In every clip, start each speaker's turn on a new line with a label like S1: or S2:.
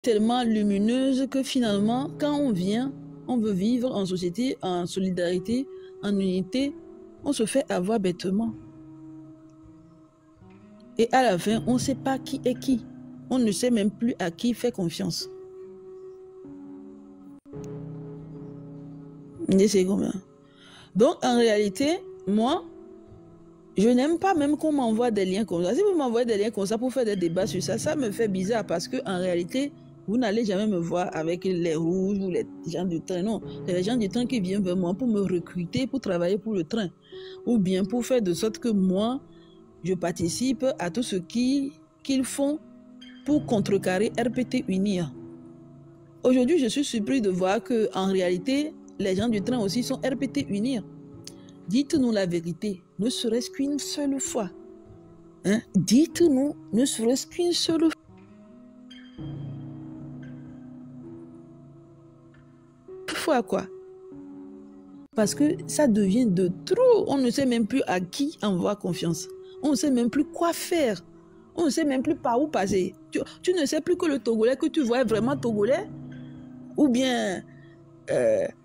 S1: tellement lumineuse que finalement, quand on vient, on veut vivre en société, en solidarité, en unité, on se fait avoir bêtement. Et à la fin, on ne sait pas qui est qui. On ne sait même plus à qui faire confiance. C'est combien? Donc, en réalité, moi, je n'aime pas même qu'on m'envoie des liens comme ça. Si vous m'envoyez des liens comme ça pour faire des débats sur ça, ça me fait bizarre parce qu'en réalité, vous n'allez jamais me voir avec les rouges ou les gens du train. Non, c'est les gens du train qui viennent vers moi pour me recruter, pour travailler pour le train. Ou bien pour faire de sorte que moi, je participe à tout ce qu'ils font pour contrecarrer RPT Unir. Aujourd'hui, je suis surpris de voir qu'en réalité, les gens du train aussi sont RPT Unir. Dites-nous la vérité, ne serait-ce qu'une seule fois. Hein? Dites-nous, ne serait-ce qu'une seule fois, quoi. Parce que ça devient de trop. On ne sait même plus à qui avoir confiance. On ne sait même plus quoi faire. On ne sait même plus par où passer. Tu ne sais plus que le Togolais que tu vois est vraiment Togolais. Ou bien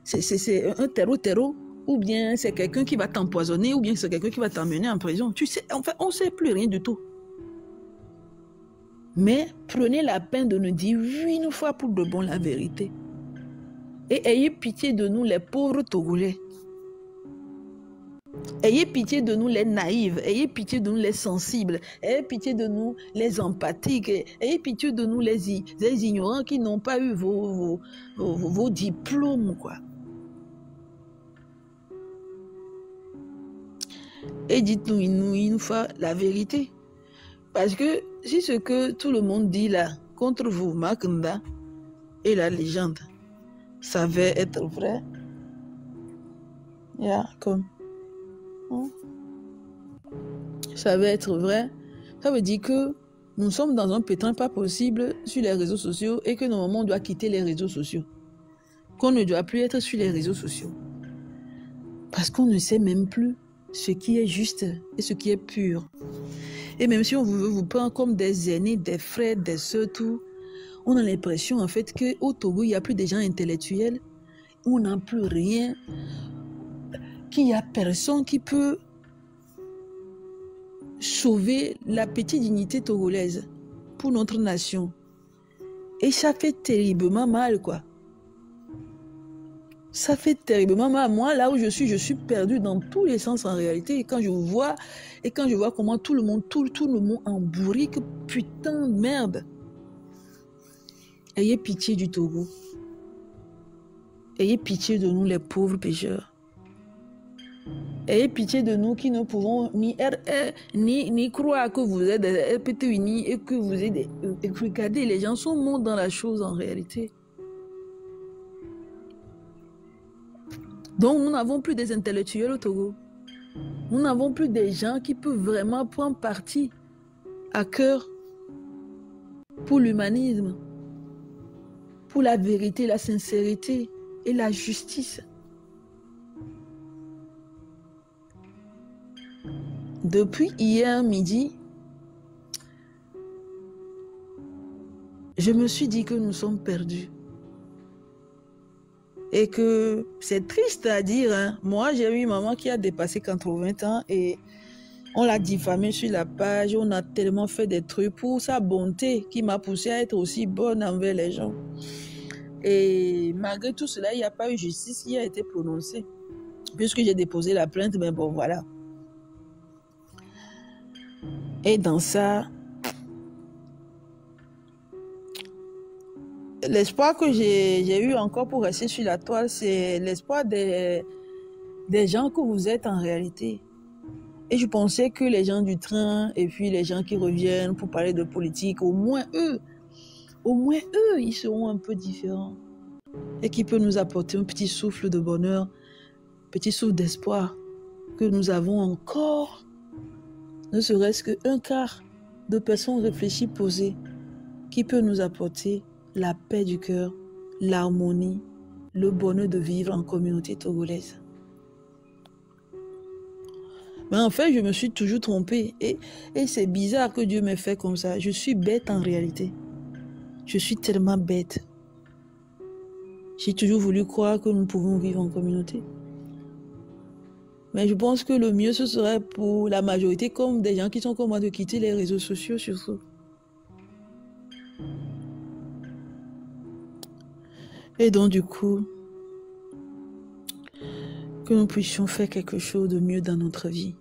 S1: c'est un terreau. Ou bien c'est quelqu'un qui va t'empoisonner. Ou bien c'est quelqu'un qui va t'emmener en prison. Tu sais, en fait, on ne sait plus rien du tout. Mais prenez la peine de nous dire une fois pour de bon la vérité. Et ayez pitié de nous, les pauvres Togolais. Ayez pitié de nous, les naïfs. Ayez pitié de nous, les sensibles. Ayez pitié de nous, les empathiques. Ayez pitié de nous, les ignorants qui n'ont pas eu vos diplômes, quoi. Et dites-nous une fois la vérité. Parce que si ce que tout le monde dit là, contre vous, Makanda et la légende, ça va être vrai. Ça va être vrai. Ça veut dire que nous sommes dans un pétrin pas possible sur les réseaux sociaux et que normalement on doit quitter les réseaux sociaux. Qu'on ne doit plus être sur les réseaux sociaux. Parce qu'on ne sait même plus ce qui est juste et ce qui est pur. Et même si on veut vous prendre comme des aînés, des frères, des soeurs, tout, on a l'impression en fait qu'au Togo, il n'y a plus de gens intellectuels, on n'a plus rien, qu'il n'y a personne qui peut sauver la petite dignité togolaise pour notre nation. Et ça fait terriblement mal, quoi. Ça fait terriblement mal. Moi, là où je suis perdue dans tous les sens en réalité. Et quand je vois comment tout le monde en bourrique, putain de merde. Ayez pitié du Togo. Ayez pitié de nous, les pauvres pécheurs. Ayez pitié de nous qui ne pouvons ni croire que vous êtes des RPT unis et que vous êtes des... Regardez, les gens sont morts dans la chose en réalité. Donc nous n'avons plus des intellectuels au Togo. Nous n'avons plus des gens qui peuvent vraiment prendre parti à cœur pour l'humanisme, pour la vérité, la sincérité et la justice. Depuis hier midi, je me suis dit que nous sommes perdus. Et que c'est triste à dire, hein. Moi, j'ai eu une maman qui a dépassé 80 ans et on l'a diffamée sur la page. On a tellement fait des trucs pour sa bonté qui m'a poussée à être aussi bonne envers les gens. Et malgré tout cela, il n'y a pas eu justice qui a été prononcée. Puisque j'ai déposé la plainte, mais bon, voilà. Et dans ça, l'espoir que j'ai eu encore pour rester sur la toile, c'est l'espoir des gens que vous êtes en réalité. Et je pensais que les gens du train et puis les gens qui reviennent pour parler de politique, au moins eux, ils seront un peu différents. Et qui peut nous apporter un petit souffle de bonheur, petit souffle d'espoir que nous avons encore, ne serait-ce qu'un quart de personnes réfléchies, posées, qui peut nous apporter la paix du cœur, l'harmonie, le bonheur de vivre en communauté togolaise. Mais en fait, je me suis toujours trompée. Et c'est bizarre que Dieu m'ait fait comme ça. Je suis bête en réalité. Je suis tellement bête. J'ai toujours voulu croire que nous pouvons vivre en communauté. Mais je pense que le mieux, ce serait pour la majorité, comme des gens qui sont comme moi, de quitter les réseaux sociaux surtout. Et donc, du coup, que nous puissions faire quelque chose de mieux dans notre vie.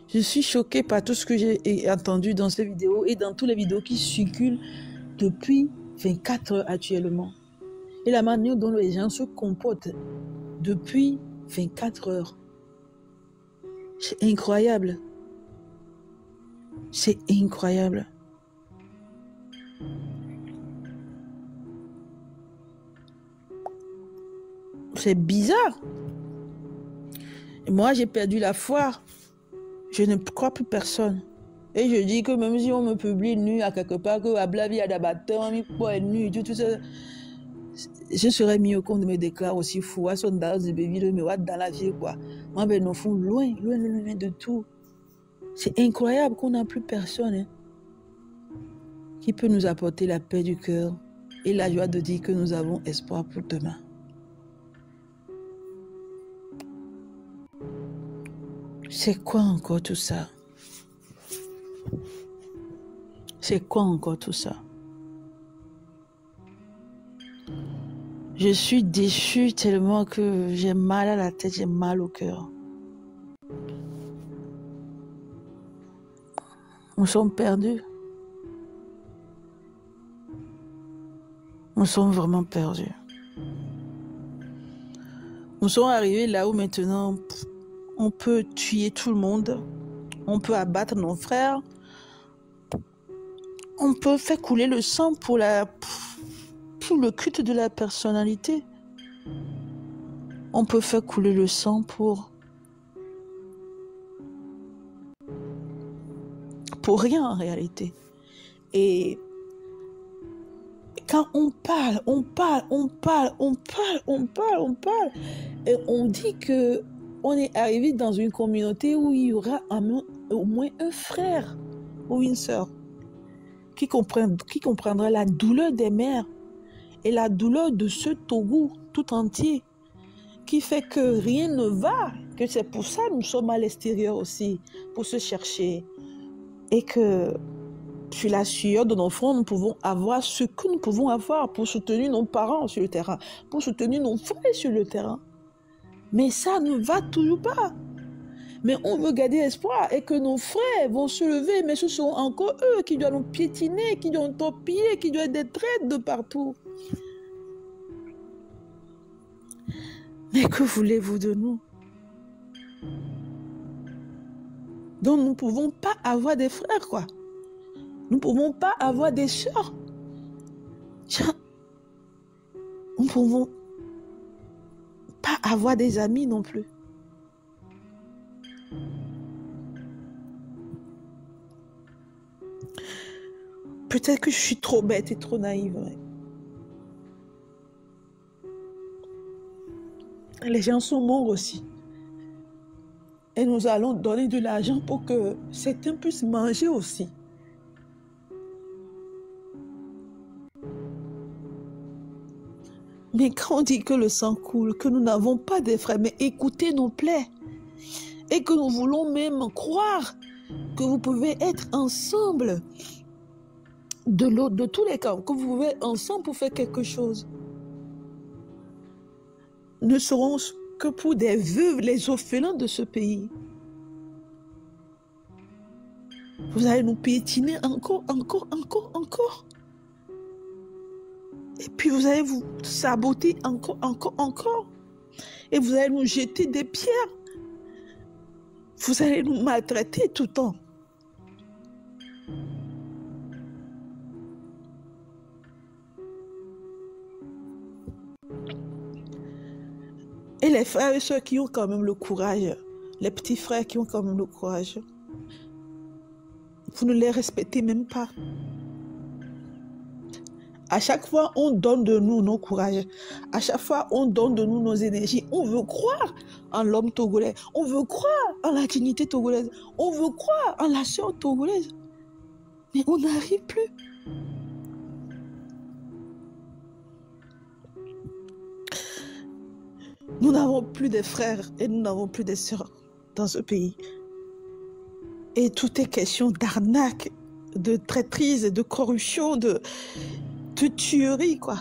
S1: Je suis choquée par tout ce que j'ai entendu dans ces vidéos et dans toutes les vidéos qui circulent depuis 24 heures actuellement. Et la manière dont les gens se comportent depuis 24 heures. C'est incroyable. C'est incroyable. C'est bizarre. Et moi, j'ai perdu la foi. Je ne crois plus personne. Et je dis que même si on me publie nu à quelque part, que Ablabi a d'abatteur, nu, tout ça, je serais mieux qu'on me déclare aussi fou. Son dans la vie, quoi. Moi, ben, nous font loin de tout. C'est incroyable qu'on n'a plus personne hein, qui peut nous apporter la paix du cœur et la joie de dire que nous avons espoir pour demain. C'est quoi encore tout ça? C'est quoi encore tout ça? Je suis déçue tellement que j'ai mal à la tête, j'ai mal au cœur. Nous sommes perdus. Nous sommes vraiment perdus. Nous sommes arrivés là où maintenant on peut tuer tout le monde, on peut abattre nos frères, on peut faire couler le sang pour le culte de la personnalité. On peut faire couler le sang pour rien en réalité. Et quand on parle, et on dit que on est arrivé dans une communauté où il y aura au moins un frère ou une sœur qui comprendra la douleur des mères et la douleur de ce Togo tout entier, qui fait que rien ne va, que c'est pour ça que nous sommes à l'extérieur aussi, pour se chercher, et que sur la sueur de nos fronts, nous pouvons avoir ce que nous pouvons avoir pour soutenir nos parents sur le terrain, pour soutenir nos frères sur le terrain. Mais ça ne va toujours pas. Mais on veut garder espoir et que nos frères vont se lever, mais ce sont encore eux qui doivent nous piétiner, qui doivent nous torpiller, qui doivent être traites de partout. Mais que voulez-vous de nous? Donc nous ne pouvons pas avoir des frères, quoi. Nous ne pouvons pas avoir des sœurs. Nous ne pouvons pas avoir des amis non plus. Peut-être que je suis trop bête et trop naïve. Ouais. Les gens sont morts aussi. Et nous allons donner de l'argent pour que certains puissent manger aussi. Mais quand on dit que le sang coule, que nous n'avons pas de frères, mais écoutez nos plaies. Et que nous voulons même croire que vous pouvez être ensemble de tous les cas, que vous pouvez ensemble pour faire quelque chose. Ne serons que pour des veuves, les orphelins de ce pays. Vous allez nous piétiner encore. Et puis vous allez vous saboter encore. Et vous allez nous jeter des pierres. Vous allez nous maltraiter tout le temps. Et les frères et sœurs qui ont quand même le courage, les petits frères qui ont quand même le courage, vous ne les respectez même pas. À chaque fois, on donne de nous nos courages. À chaque fois, on donne de nous nos énergies. On veut croire en l'homme togolais. On veut croire en la dignité togolaise. On veut croire en la sœur togolaise. Mais on n'arrive plus. Nous n'avons plus de frères et nous n'avons plus de sœurs dans ce pays. Et tout est question d'arnaque, de traîtrise, de corruption, de tuerie, quoi.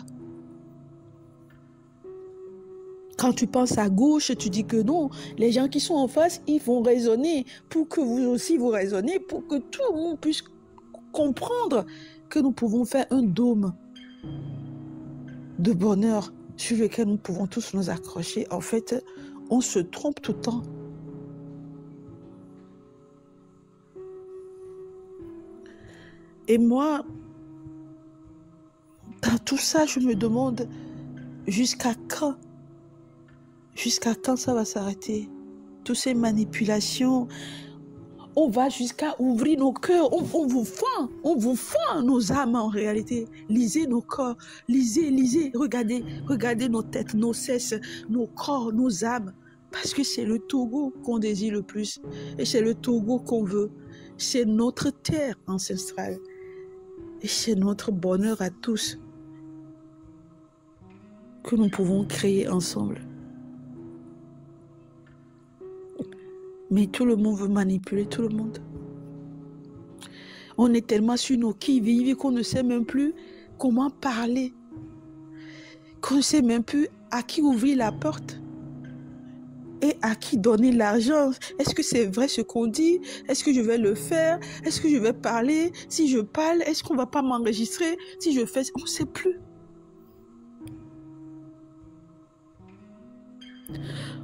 S1: Quand tu penses à gauche, tu dis que non, les gens qui sont en face, ils vont raisonner pour que vous aussi vous raisonnez, pour que tout le monde puisse comprendre que nous pouvons faire un dôme de bonheur sur lequel nous pouvons tous nous accrocher. En fait, on se trompe tout le temps. Et moi, dans tout ça, je me demande jusqu'à quand? Jusqu'à quand ça va s'arrêter? Toutes ces manipulations, on va jusqu'à ouvrir nos cœurs, on vous fend nos âmes en réalité. Lisez nos corps, lisez, regardez nos têtes, nos cesses, nos corps, nos âmes. Parce que c'est le Togo qu'on désire le plus. Et c'est le Togo qu'on veut. C'est notre terre ancestrale. Et c'est notre bonheur à tous que nous pouvons créer ensemble. Mais tout le monde veut manipuler tout le monde. On est tellement sur nos qui-vive qu'on ne sait même plus comment parler. Qu'on ne sait même plus à qui ouvrir la porte. Et à qui donner l'argent. Est-ce que c'est vrai ce qu'on dit? Est-ce que je vais le faire? Est-ce que je vais parler? Si je parle, est-ce qu'on ne va pas m'enregistrer? Si je fais, on ne sait plus.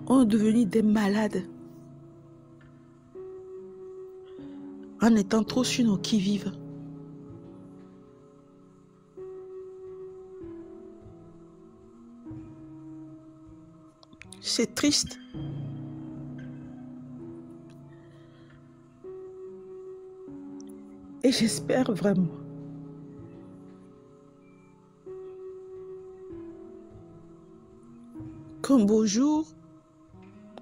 S1: On est devenu des malades. En étant trop sur nos qui-vive. C'est triste. Et j'espère vraiment qu'un beau jour,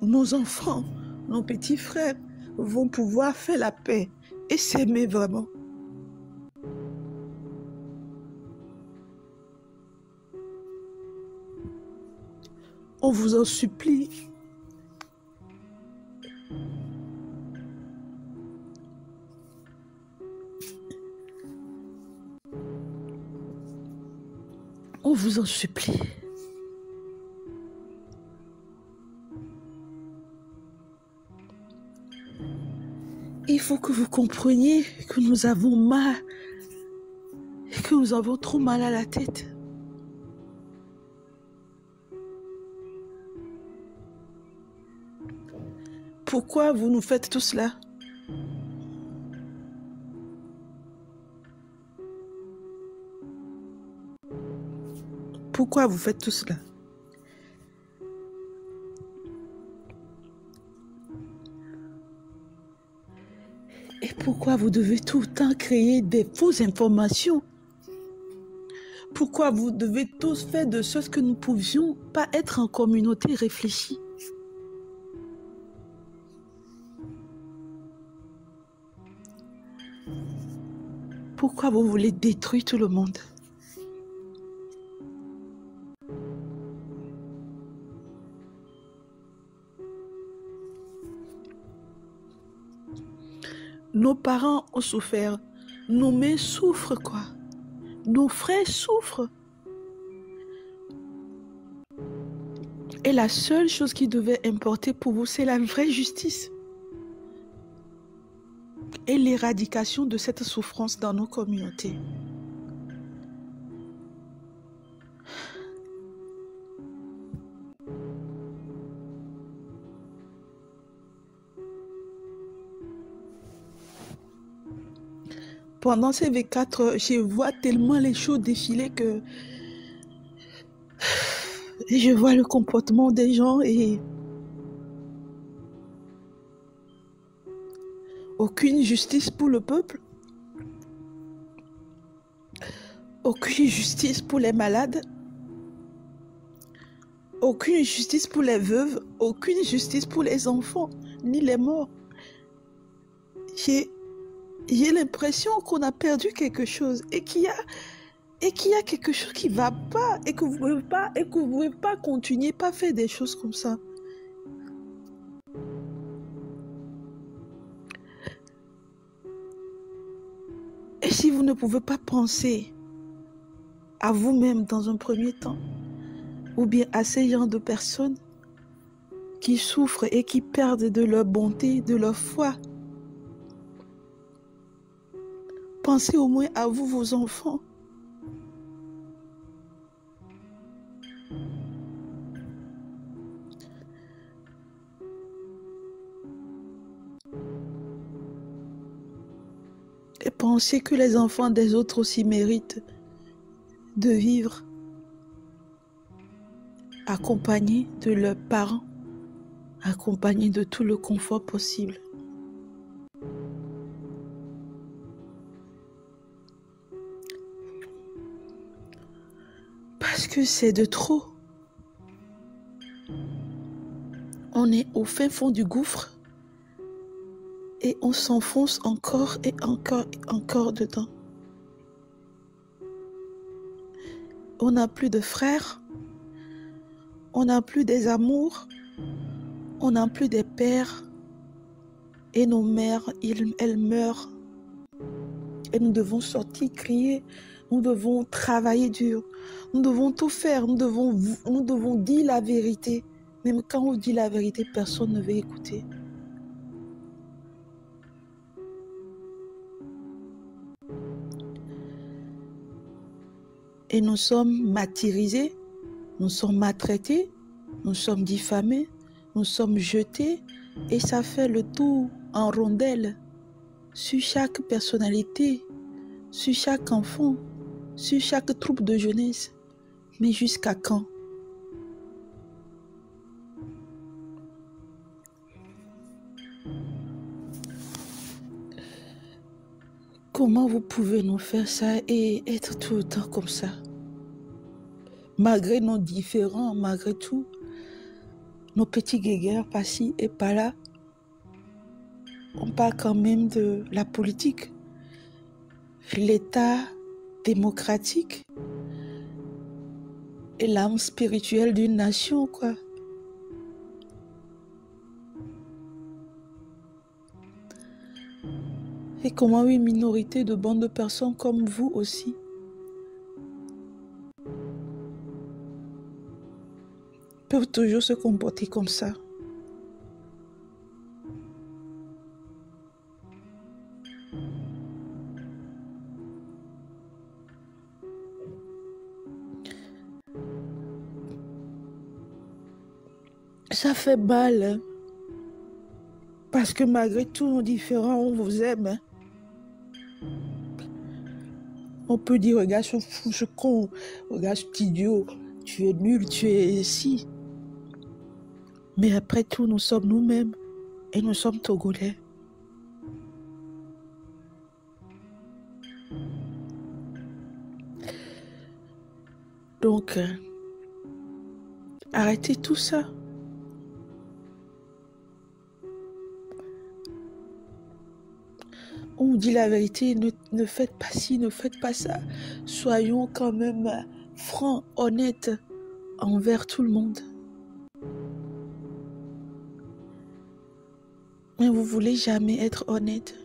S1: nos enfants, nos petits frères vont pouvoir faire la paix et s'aimer vraiment. On vous en supplie. On vous en supplie. Il faut que vous compreniez que nous avons mal et que nous avons trop mal à la tête. Pourquoi vous nous faites tout cela? Pourquoi vous faites tout cela? Et pourquoi vous devez tout le temps créer des fausses informations? Pourquoi vous devez tous faire de sorte que nous ne pouvions pas être en communauté réfléchie? Pourquoi vous voulez détruire tout le monde? Nos parents ont souffert. Nos mères souffrent, quoi. Nos frères souffrent. Et la seule chose qui devait importer pour vous, c'est la vraie justice. Et l'éradication de cette souffrance dans nos communautés. Pendant ces 24 heures, je vois tellement les choses défiler que je vois le comportement des gens et aucune justice pour le peuple, aucune justice pour les malades, aucune justice pour les veuves, aucune justice pour les enfants, ni les morts. J'ai l'impression qu'on a perdu quelque chose et qu'il y a quelque chose qui va pas et que vous pouvez pas continuer, pas faire des choses comme ça. Et si vous ne pouvez pas penser à vous-même dans un premier temps, ou bien à ces gens de personnes qui souffrent et qui perdent de leur bonté, de leur foi, pensez au moins à vous, vos enfants. Et pensez que les enfants des autres aussi méritent de vivre accompagnés de leurs parents, accompagnés de tout le confort possible. Parce que c'est de trop. On est au fin fond du gouffre et on s'enfonce encore et encore et encore dedans. On n'a plus de frères, on n'a plus des amours, on n'a plus des pères et nos mères, elles meurent. Et nous devons sortir, crier, nous devons travailler dur, nous devons tout faire, nous devons dire la vérité. Même quand on dit la vérité, personne ne veut écouter. Et nous sommes martyrisés, nous sommes maltraités, nous sommes diffamés, nous sommes jetés, et ça fait le tour en rondelle sur chaque personnalité, sur chaque enfant, sur chaque troupe de jeunesse. Mais jusqu'à quand? Comment vous pouvez nous faire ça et être tout le temps comme ça? Malgré nos différends, malgré tout, nos petits guéguerres par-ci et par-là, on parle quand même de la politique, l'état démocratique et l'âme spirituelle d'une nation, quoi. Et comment une minorité de bandes de personnes comme vous aussi peuvent toujours se comporter comme ça? Ça fait mal, hein? Parce que malgré tous nos différends, on vous aime, hein? On peut dire, regarde ce fou, ce con, regarde cet idiot, tu es nul, tu es si. Mais après tout, nous sommes nous-mêmes et nous sommes Togolais. Donc, arrêtez tout ça. On dit la vérité, ne faites pas ci, ne faites pas ça. Soyons quand même francs, honnêtes envers tout le monde. Mais vous voulez jamais être honnête.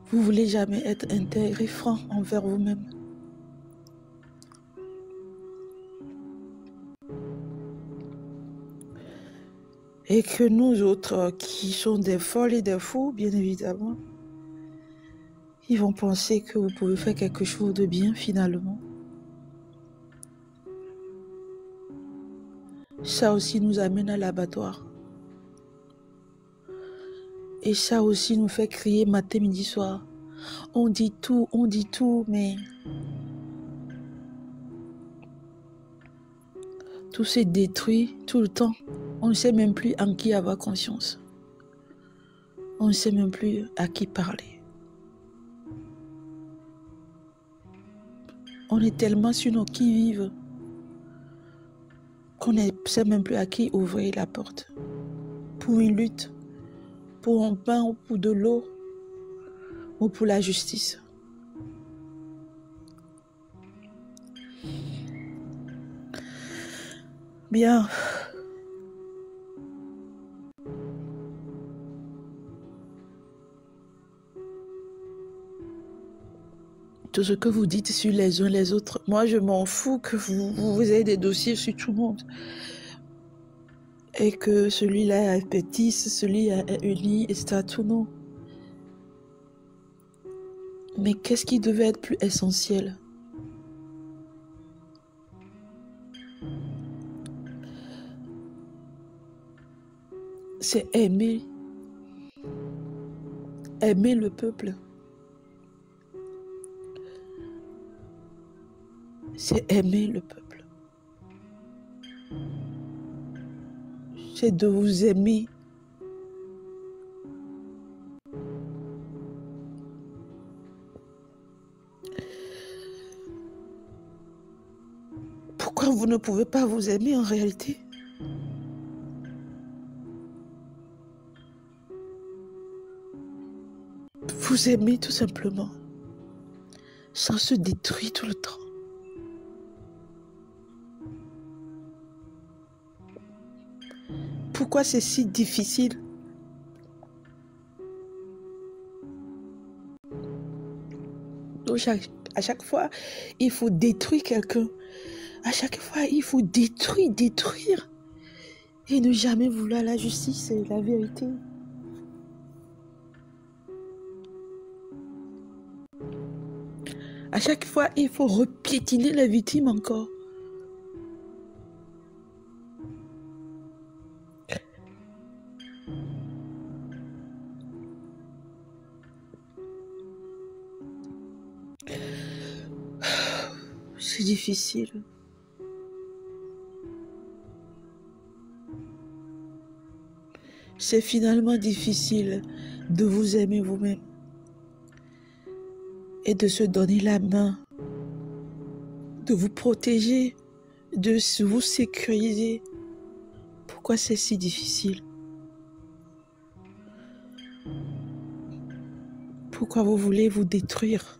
S1: Vous voulez jamais être intègre et franc envers vous-même. Et que nous autres, qui sont des folles et des fous, bien évidemment, ils vont penser que vous pouvez faire quelque chose de bien finalement. Ça aussi nous amène à l'abattoir. Et ça aussi nous fait crier matin, midi, soir. On dit tout, mais tout s'est détruit tout le temps. On ne sait même plus en qui avoir conscience. On ne sait même plus à qui parler. On est tellement sur nos qui-vive qu'on ne sait même plus à qui ouvrir la porte pour une lutte, pour un pain ou pour de l'eau ou pour la justice. Bien. Tout ce que vous dites sur les uns les autres, moi je m'en fous que vous ayez des dossiers sur tout le monde. Et que celui-là est petit, celui-là est uni, etc. Tout non. Mais qu'est-ce qui devait être plus essentiel? C'est aimer. Aimer le peuple. C'est aimer le peuple. C'est de vous aimer. Pourquoi vous ne pouvez pas vous aimer en réalité? Vous aimez tout simplement, sans se détruire tout le temps. Pourquoi c'est si difficile? Donc, à chaque fois, il faut détruire quelqu'un. À chaque fois, il faut détruire. Et ne jamais vouloir la justice et la vérité. À chaque fois, il faut repiétiner la victime encore. C'est difficile. C'est finalement difficile de vous aimer vous-même et de se donner la main, de vous protéger, de vous sécuriser. Pourquoi c'est si difficile? Pourquoi vous voulez vous détruire?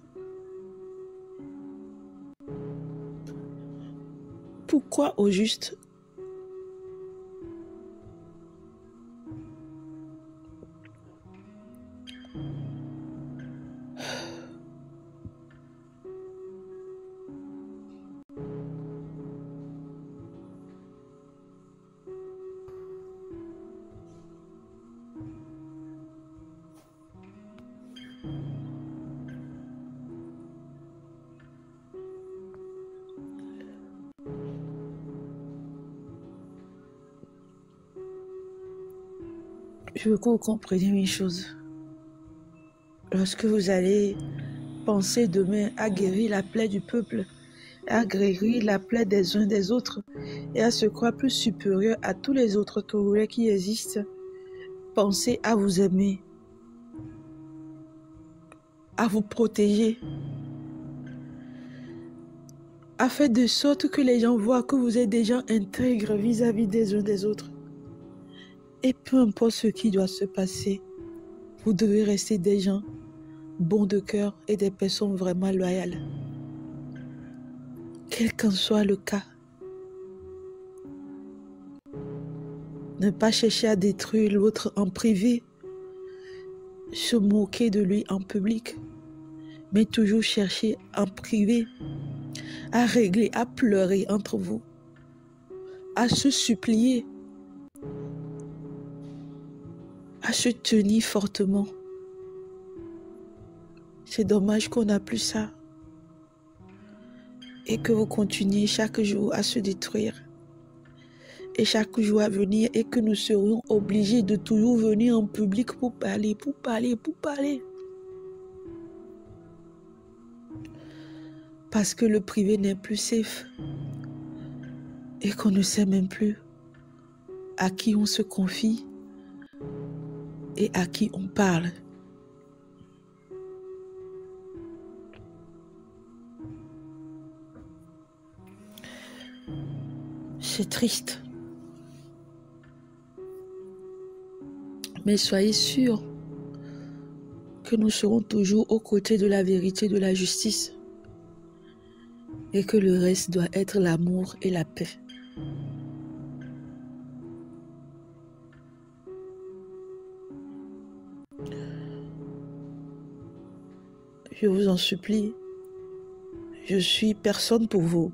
S1: Pourquoi au juste? Je veux que vous compreniez une chose. Lorsque vous allez penser demain à guérir la plaie du peuple, à guérir la plaie des uns des autres et à se croire plus supérieur à tous les autres Togolais qui existent, pensez à vous aimer, à vous protéger, à faire de sorte que les gens voient que vous êtes des gens intègres vis-à-vis des uns des autres. Et peu importe ce qui doit se passer, vous devez rester des gens bons de cœur et des personnes vraiment loyales. Quel qu'en soit le cas. Ne pas chercher à détruire l'autre en privé, se moquer de lui en public, mais toujours chercher en privé à régler, à pleurer entre vous, à se supplier, à se tenir fortement. C'est dommage qu'on n'a plus ça et que vous continuez chaque jour à se détruire et chaque jour à venir et que nous serions obligés de toujours venir en public pour parler. Parce que le privé n'est plus safe et qu'on ne sait même plus à qui on se confie et à qui on parle. C'est triste. Mais soyez sûrs que nous serons toujours aux côtés de la vérité, de la justice, et que le reste doit être l'amour et la paix. Je vous en supplie, je suis personne pour vous,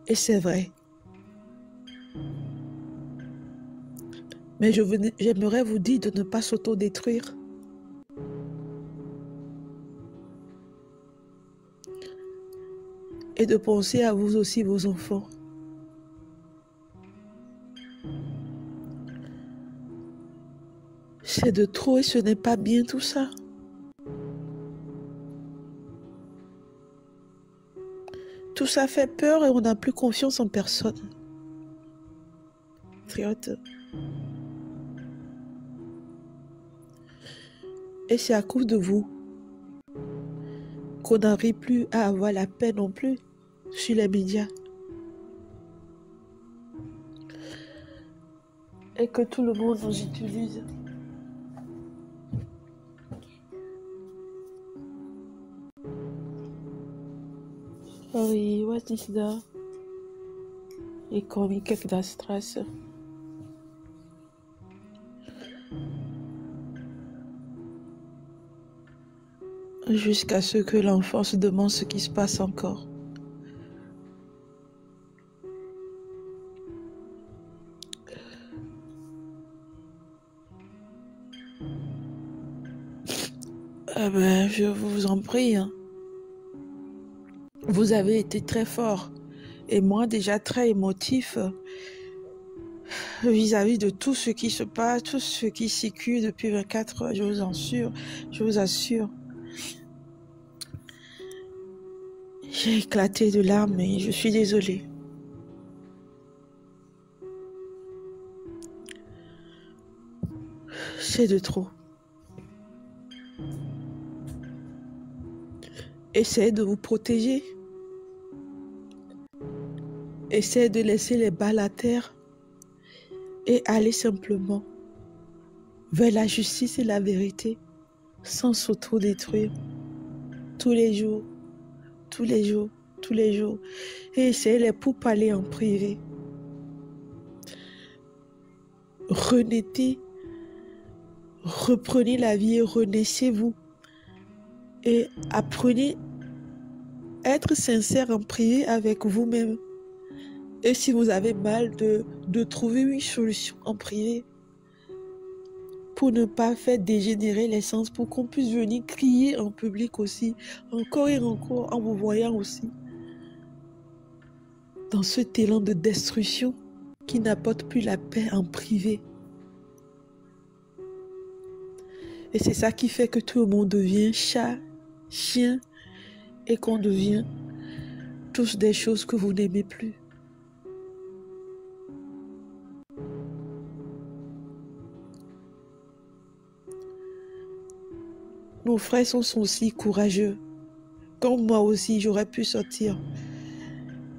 S1: et c'est vrai. Mais j'aimerais vous dire de ne pas s'autodétruire. Et de penser à vous aussi, vos enfants. C'est de trop et ce n'est pas bien tout ça. Tout ça fait peur et on n'a plus confiance en personne. Triote. Et c'est à cause de vous qu'on n'arrive plus à avoir la paix non plus sur les médias. Et que tout le monde nous utilise. Sorry, what is that? Et comme quelques stress. Jusqu'à ce que l'enfant se demande ce qui se passe encore. Eh ben, je vous en prie. Hein. Vous avez été très fort. Et moi, déjà très émotif vis-à-vis de tout ce qui se passe, tout ce qui circule depuis 24 heures, je vous assure. J'ai éclaté de larmes et je suis désolée. C'est de trop. Essayez de vous protéger. Essayez de laisser les balles à terre et aller simplement vers la justice et la vérité sans s'autodétruire tous les jours, tous les jours, tous les jours. Et essayez les pourparlers en privé. Renaissez, reprenez la vie et renaissez-vous. Et apprenez à être sincère en privé avec vous-même. Et si vous avez mal, de trouver une solution en privé pour ne pas faire dégénérer l'essence, pour qu'on puisse venir crier en public aussi, encore et encore, en vous voyant aussi dans ce élan de destruction qui n'apporte plus la paix en privé. Et c'est ça qui fait que tout le monde devient chat, chien, et qu'on devient tous des choses que vous n'aimez plus. Nos frères sont aussi courageux. Comme moi aussi, j'aurais pu sortir.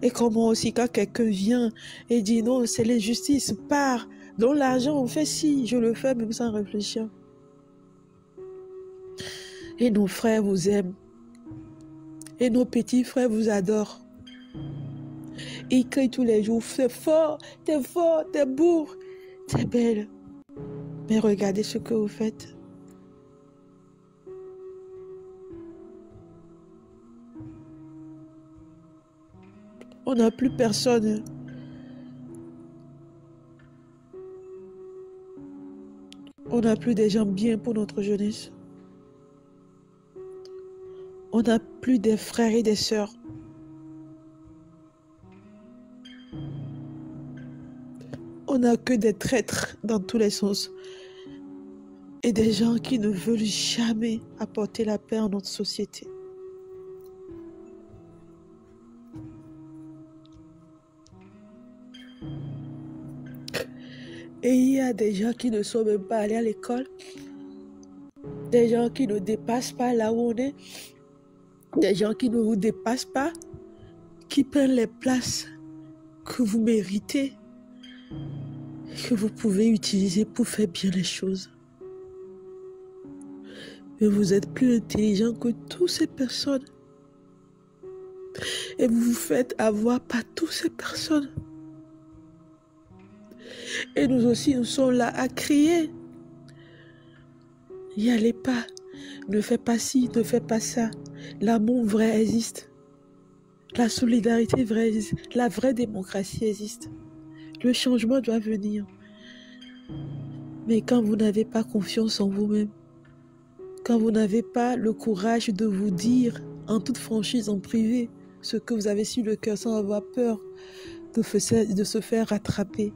S1: Et comme moi aussi, quand quelqu'un vient et dit non, c'est l'injustice, pars, dans l'argent, on fait si, je le fais même sans réfléchir. Et nos frères vous aiment. Et nos petits frères vous adorent. Ils crient tous les jours, t'es fort, t'es beau, t'es belle. Mais regardez ce que vous faites. On n'a plus personne. On n'a plus des gens bien pour notre jeunesse. On n'a plus des frères et des sœurs. On n'a que des traîtres dans tous les sens. Et des gens qui ne veulent jamais apporter la paix en notre société. Et il y a des gens qui ne sont même pas allés à l'école. Des gens qui ne dépassent pas là où on est. Des gens qui ne vous dépassent pas. Qui prennent les places que vous méritez. Que vous pouvez utiliser pour faire bien les choses. Mais vous êtes plus intelligent que toutes ces personnes. Et vous vous faites avoir par toutes ces personnes. Et nous aussi, nous sommes là à crier. N'y allez pas. Ne fais pas ci, ne fais pas ça. L'amour vrai existe. La solidarité vraie existe. La vraie démocratie existe. Le changement doit venir. Mais quand vous n'avez pas confiance en vous-même, quand vous n'avez pas le courage de vous dire en toute franchise, en privé, ce que vous avez sur le cœur sans avoir peur de se faire rattraper,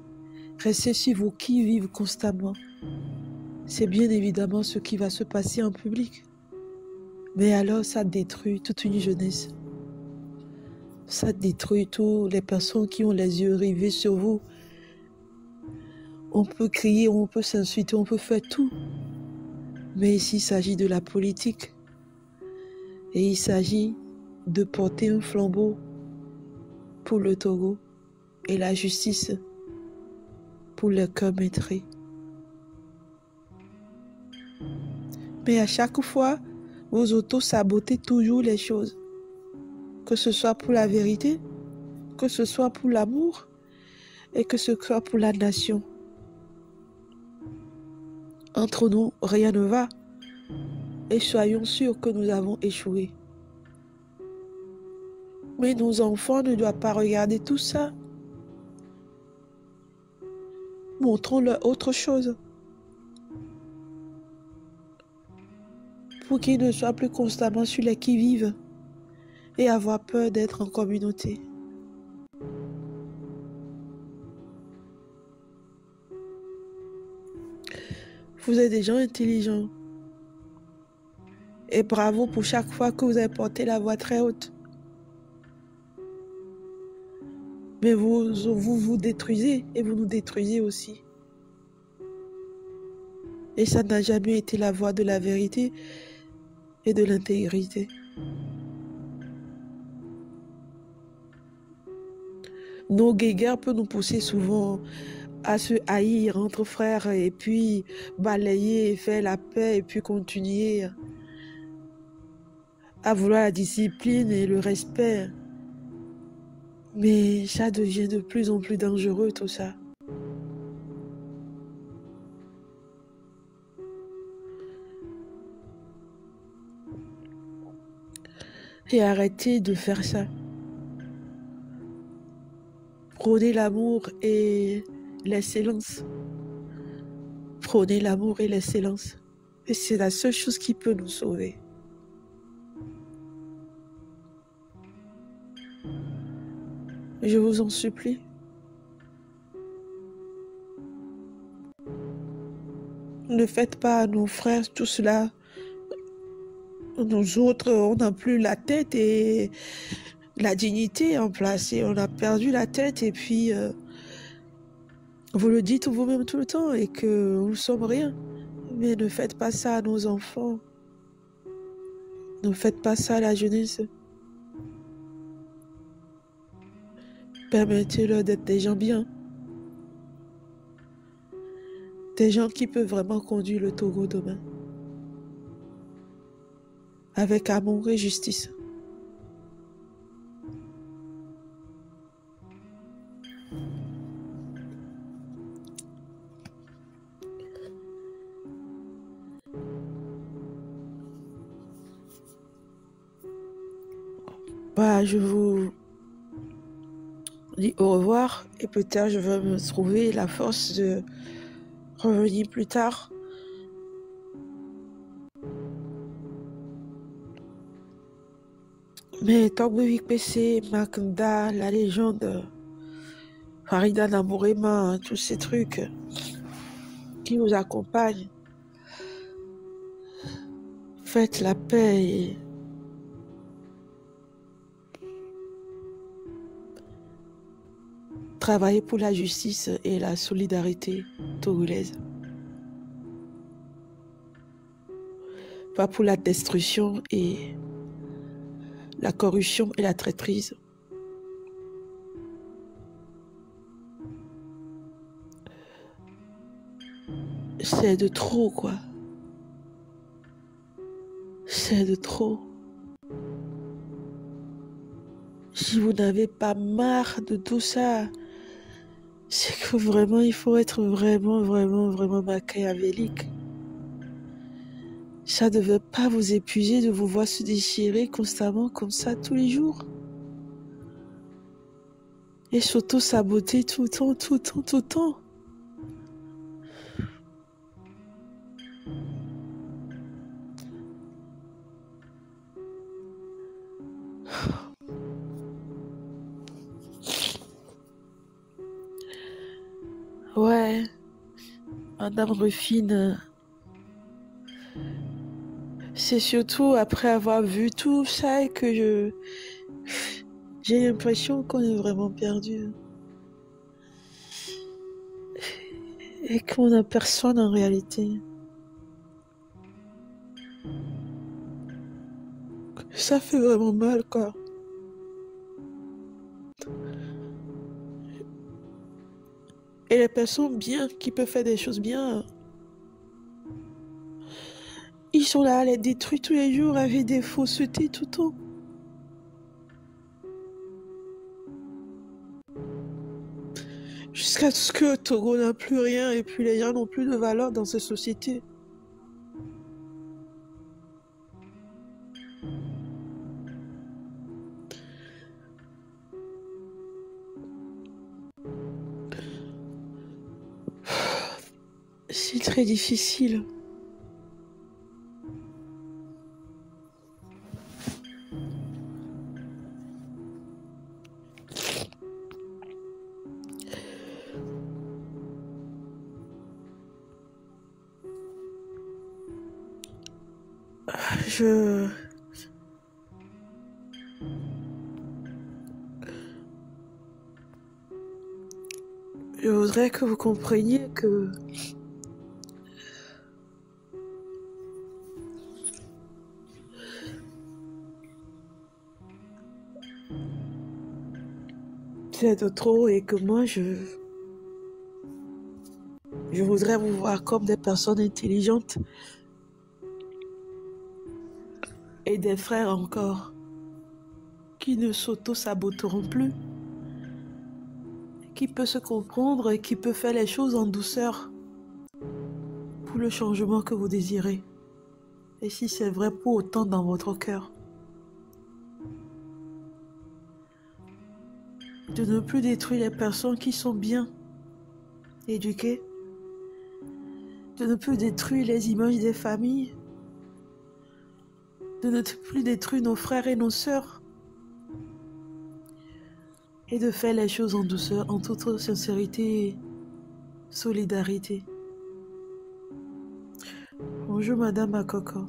S1: restez sur vos qui-vive constamment. C'est bien évidemment ce qui va se passer en public. Mais alors, ça détruit toute une jeunesse. Ça détruit toutes les personnes qui ont les yeux rivés sur vous. On peut crier, on peut s'insulter, on peut faire tout. Mais ici, il s'agit de la politique. Et il s'agit de porter un flambeau pour le Togo et la justice pour le cœur maîtrisé. Mais à chaque fois, vous auto-sabotez toujours les choses. Que ce soit pour la vérité, que ce soit pour l'amour et que ce soit pour la nation. Entre nous, rien ne va. Et soyons sûrs que nous avons échoué. Mais nos enfants ne doivent pas regarder tout ça. Montrons-leur autre chose. Pour qu'ils ne soient plus constamment sur les qui-vive et avoir peur d'être en communauté. Vous êtes des gens intelligents. Et bravo pour chaque fois que vous avez porté la voix très haute. Mais vous détruisez et vous nous détruisez aussi. Et ça n'a jamais été la voie de la vérité et de l'intégrité. Nos guéguerres peuvent nous pousser souvent à se haïr entre frères et puis balayer et faire la paix et puis continuer à vouloir la discipline et le respect. Mais ça devient de plus en plus dangereux tout ça. Et arrêtez de faire ça. Prônez l'amour et l'excellence. Prônez l'amour et l'excellence. Et c'est la seule chose qui peut nous sauver. Je vous en supplie. Ne faites pas à nos frères tout cela. Nous autres, on n'a plus la tête et la dignité en place. Et on a perdu la tête et puis vous le dites vous-même tout le temps et que nous ne sommes rien. Mais ne faites pas ça à nos enfants. Ne faites pas ça à la jeunesse. Permettez-leur d'être des gens bien. Des gens qui peuvent vraiment conduire le Togo demain. Avec amour et justice. Bah, je vous dis au revoir et peut-être je vais me trouver la force de revenir plus tard. Mais Togbevik PC, Makanda, la légende, Farida Namourema, tous ces trucs qui nous accompagnent. Faites la paix et travaillez pour la justice et la solidarité togolaise. Pas pour la destruction et la corruption et la traîtrise. C'est de trop, quoi.
S2: C'est de trop. Si vous n'avez pas marre de tout ça, c'est que vraiment, il faut être vraiment machiavélique. Ça ne devait pas vous épuiser de vous voir se déchirer constamment comme ça tous les jours. Et s'auto-saboter tout le temps. Ouais, Madame Ruffine, c'est surtout après avoir vu tout ça que j'ai l'impression qu'on est vraiment perdu. Et qu'on n'a personne en réalité. Ça fait vraiment mal, quoi. Et les personnes bien, qui peuvent faire des choses bien, ils sont là à les détruire tous les jours avec des faussetés tout le temps. Jusqu'à ce que Togo n'a plus rien et puis les gens n'ont plus de valeur dans cette société. C'est très difficile. Je voudrais que vous compreniez que c'est de trop et que moi je voudrais vous voir comme des personnes intelligentes et des frères encore qui ne s'auto-saboteront plus, qui peut se comprendre et qui peut faire les choses en douceur pour le changement que vous désirez. Et si c'est vrai pour autant dans votre cœur. De ne plus détruire les personnes qui sont bien éduquées. De ne plus détruire les images des familles. De ne plus détruire nos frères et nos sœurs. Et de faire les choses en douceur, en toute sincérité et solidarité. Bonjour Madame Akoko.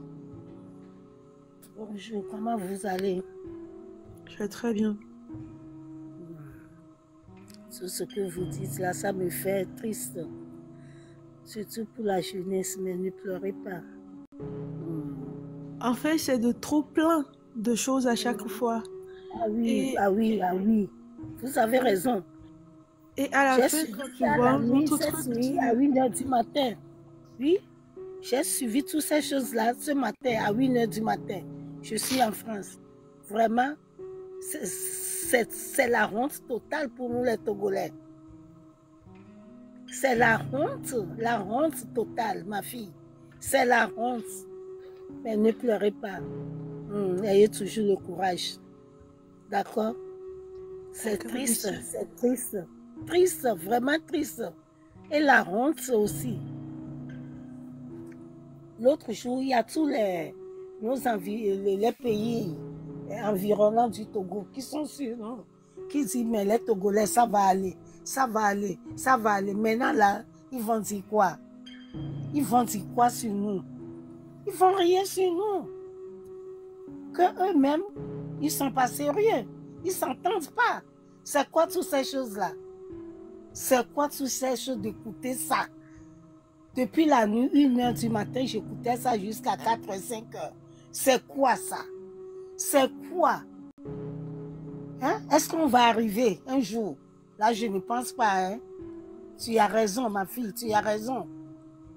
S3: Bonjour, comment vous allez?
S2: Je vais très bien.
S3: Tout ce que vous dites là, ça me fait triste. Surtout pour la jeunesse, mais ne pleurez pas.
S2: En fait, c'est de trop plein de choses à chaque fois.
S3: Ah oui,
S2: Et-
S3: ah oui, ah oui. Vous avez raison.
S2: Et à la fin,
S3: J'ai
S2: quand
S3: suivi
S2: tu
S3: à
S2: vois
S3: la
S2: un
S3: nuit,
S2: autre
S3: cette
S2: truc,
S3: nuit, à 1h du matin. Oui, j'ai suivi toutes ces choses-là ce matin, à 1h du matin. Je suis en France. Vraiment, c'est la honte totale pour nous les Togolais. C'est la honte totale, ma fille. C'est la honte. Mais ne pleurez pas. Ayez toujours le courage. D'accord? C'est triste, c'est triste. Triste, vraiment triste. Et la honte aussi. L'autre jour, il y a tous les pays environnants du Togo qui sont sûrs, hein, qui disent, mais les Togolais, ça va aller, ça va aller, ça va aller. Maintenant, là, ils vont dire quoi? Ils vont dire quoi sur nous? Ils vont rien sur nous. Que eux-mêmes, ils sont pas sérieux. Ils s'entendent pas. C'est quoi toutes ces choses-là? C'est quoi toutes ces choses d'écouter ça? Depuis la nuit, 1h du matin, j'écoutais ça jusqu'à 4 h 5 h. C'est quoi ça? C'est quoi? Hein? Est-ce qu'on va arriver un jour? Là, je ne pense pas. Hein? Tu as raison, ma fille, tu as raison.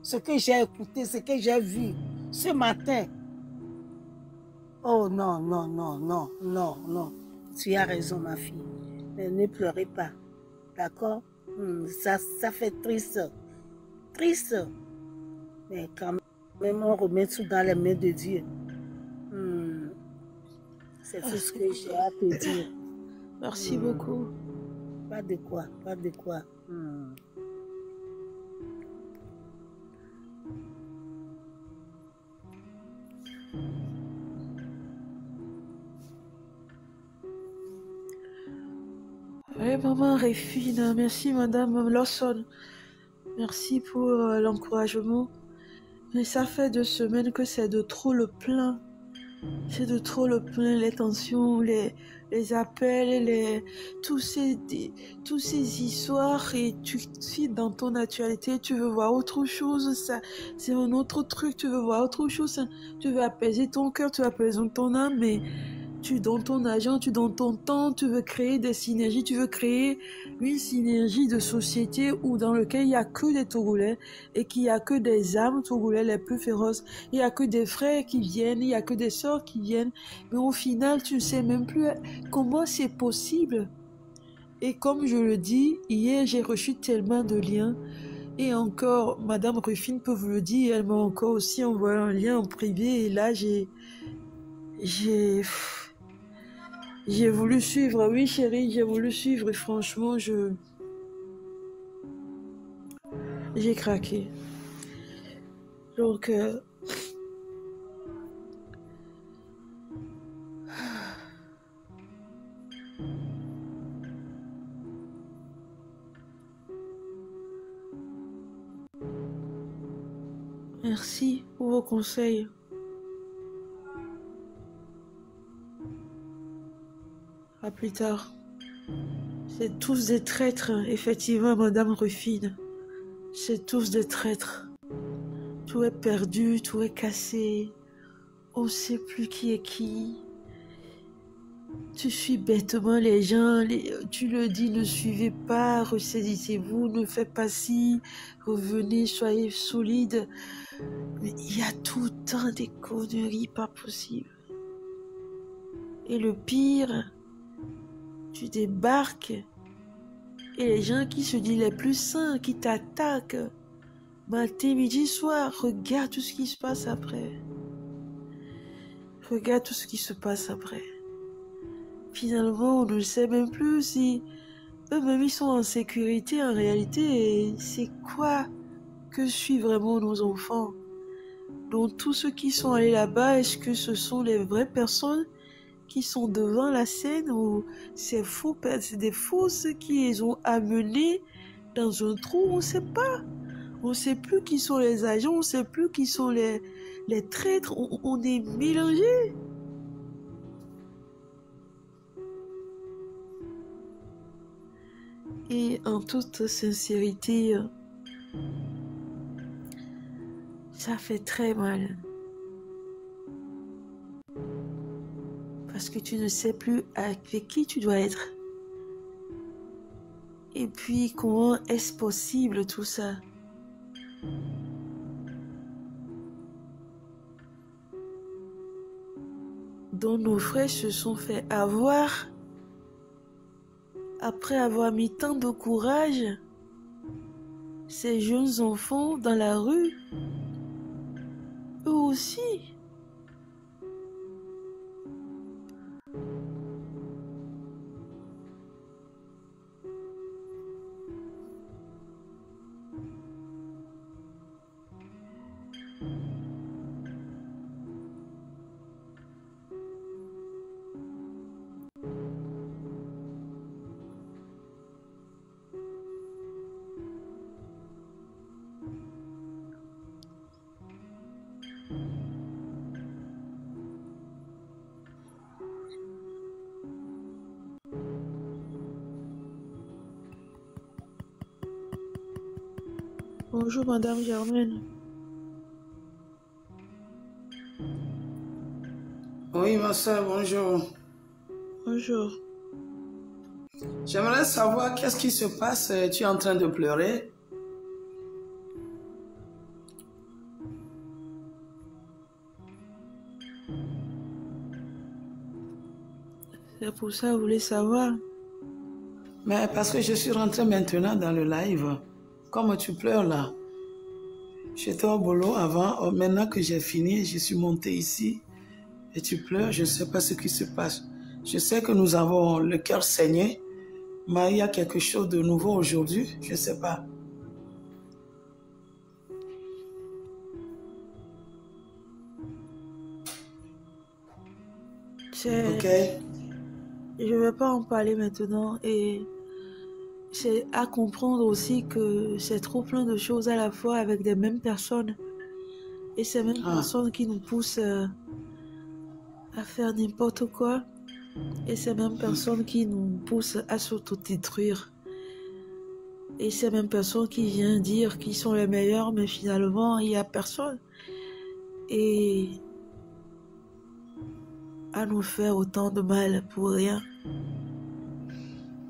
S3: Ce que j'ai écouté, ce que j'ai vu ce matin, Oh non, non, non, non, non, non. Tu as raison, ma fille. Mais ne pleurez pas. D'accord? Ça fait triste. Triste. Mais quand même, on remet tout dans les mains de Dieu. C'est tout ce que j'ai à te dire.
S2: Merci beaucoup.
S3: Pas de quoi, pas de quoi.
S2: Oui, maman Réfine, merci madame Lawson. Merci pour l'encouragement. Mais ça fait 2 semaines que c'est de trop le plein. C'est de trop le plein, les tensions, les appels, tous ces histoires, et tu suis dans ton actualité, tu veux voir autre chose, ça, c'est un autre truc, tu veux voir autre chose, tu veux apaiser ton cœur, tu veux apaiser ton âme, mais tu donnes ton argent, tu donnes ton temps, tu veux créer des synergies, tu veux créer une synergie de société où dans lequel il n'y a que des Togolais et qu'il n'y a que des âmes Togolais les plus féroces. Il n'y a que des frères qui viennent, il n'y a que des sœurs qui viennent. Mais au final, tu ne sais même plus comment c'est possible. Et comme je le dis, hier, j'ai reçu tellement de liens. Et encore, Madame Ruffin peut vous le dire, elle m'a encore aussi envoyé un lien en privé. Et là, j'ai voulu suivre, oui chérie, j'ai voulu suivre et franchement, j'ai craqué. Donc, merci pour vos conseils. À plus tard. C'est tous des traîtres, effectivement, Madame Ruffine. C'est tous des traîtres. Tout est perdu, tout est cassé. On ne sait plus qui est qui. Tu suis bêtement les gens, tu le dis, ne suivez pas, ressaisissez-vous, ne faites pas ci, revenez, soyez solides. Mais il y a tout le temps des conneries pas possibles. Et le pire, tu débarques et les gens qui se disent les plus sains, qui t'attaquent, matin, midi, soir, regarde tout ce qui se passe après. Regarde tout ce qui se passe après. Finalement, on ne sait même plus si eux-mêmes ils sont en sécurité en réalité. C'est quoi que suivent vraiment nos enfants? Donc tous ceux qui sont allés là-bas, est-ce que ce sont les vraies personnes qui sont devant la scène ou c'est des fausses qui les ont amenés dans un trou? On ne sait pas. On ne sait plus qui sont les agents, on ne sait plus qui sont les traîtres. On est mélangés. Et en toute sincérité, ça fait très mal. Parce que tu ne sais plus avec qui tu dois être. Et puis, comment est-ce possible tout ça? Dont nos frères se sont fait avoir après avoir mis tant de courage, ces jeunes enfants dans la rue, eux aussi. Bonjour Madame Germaine.
S4: Oui, ma soeur, bonjour.
S2: Bonjour.
S4: J'aimerais savoir qu'est-ce qui se passe. Tu es en train de pleurer?
S2: C'est pour ça que vous voulez savoir.
S4: Mais parce que je suis rentrée maintenant dans le live. Comme tu pleures là. J'étais au boulot avant. Maintenant que j'ai fini, je suis montée ici. Et tu pleures, je ne sais pas ce qui se passe. Je sais que nous avons le cœur saigné. Mais il y a quelque chose de nouveau aujourd'hui. Je ne sais pas. Ok.
S2: Je ne vais pas en parler maintenant. Et c'est à comprendre aussi que c'est trop plein de choses à la fois avec des mêmes personnes. Et ces mêmes personnes qui nous poussent à faire n'importe quoi. Et ces mêmes personnes qui nous poussent à s'autodétruire. Et ces mêmes personnes qui viennent dire qu'ils sont les meilleurs, mais finalement, il n'y a personne. Et à nous faire autant de mal pour rien.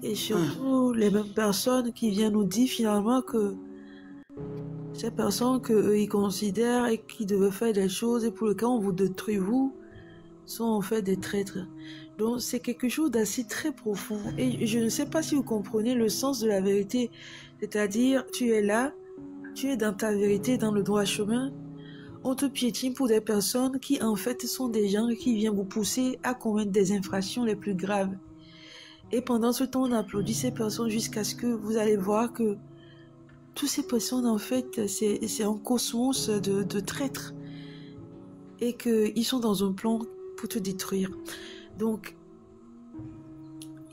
S2: Et surtout, les mêmes personnes qui viennent nous dire finalement que ces personnes qu'eux, ils considèrent et qui devaient faire des choses et pour lesquelles on vous détruit, vous, sont en fait des traîtres. Donc, c'est quelque chose d'assez très profond. Et je ne sais pas si vous comprenez le sens de la vérité. C'est-à-dire, tu es là, tu es dans ta vérité, dans le droit chemin. On te piétine pour des personnes qui, en fait, sont des gens qui viennent vous pousser à commettre des infractions les plus graves. Et pendant ce temps, on applaudit ces personnes jusqu'à ce que vous allez voir que toutes ces personnes, en fait, c'est un cosmos de traîtres. Et qu'ils sont dans un plan pour te détruire. Donc,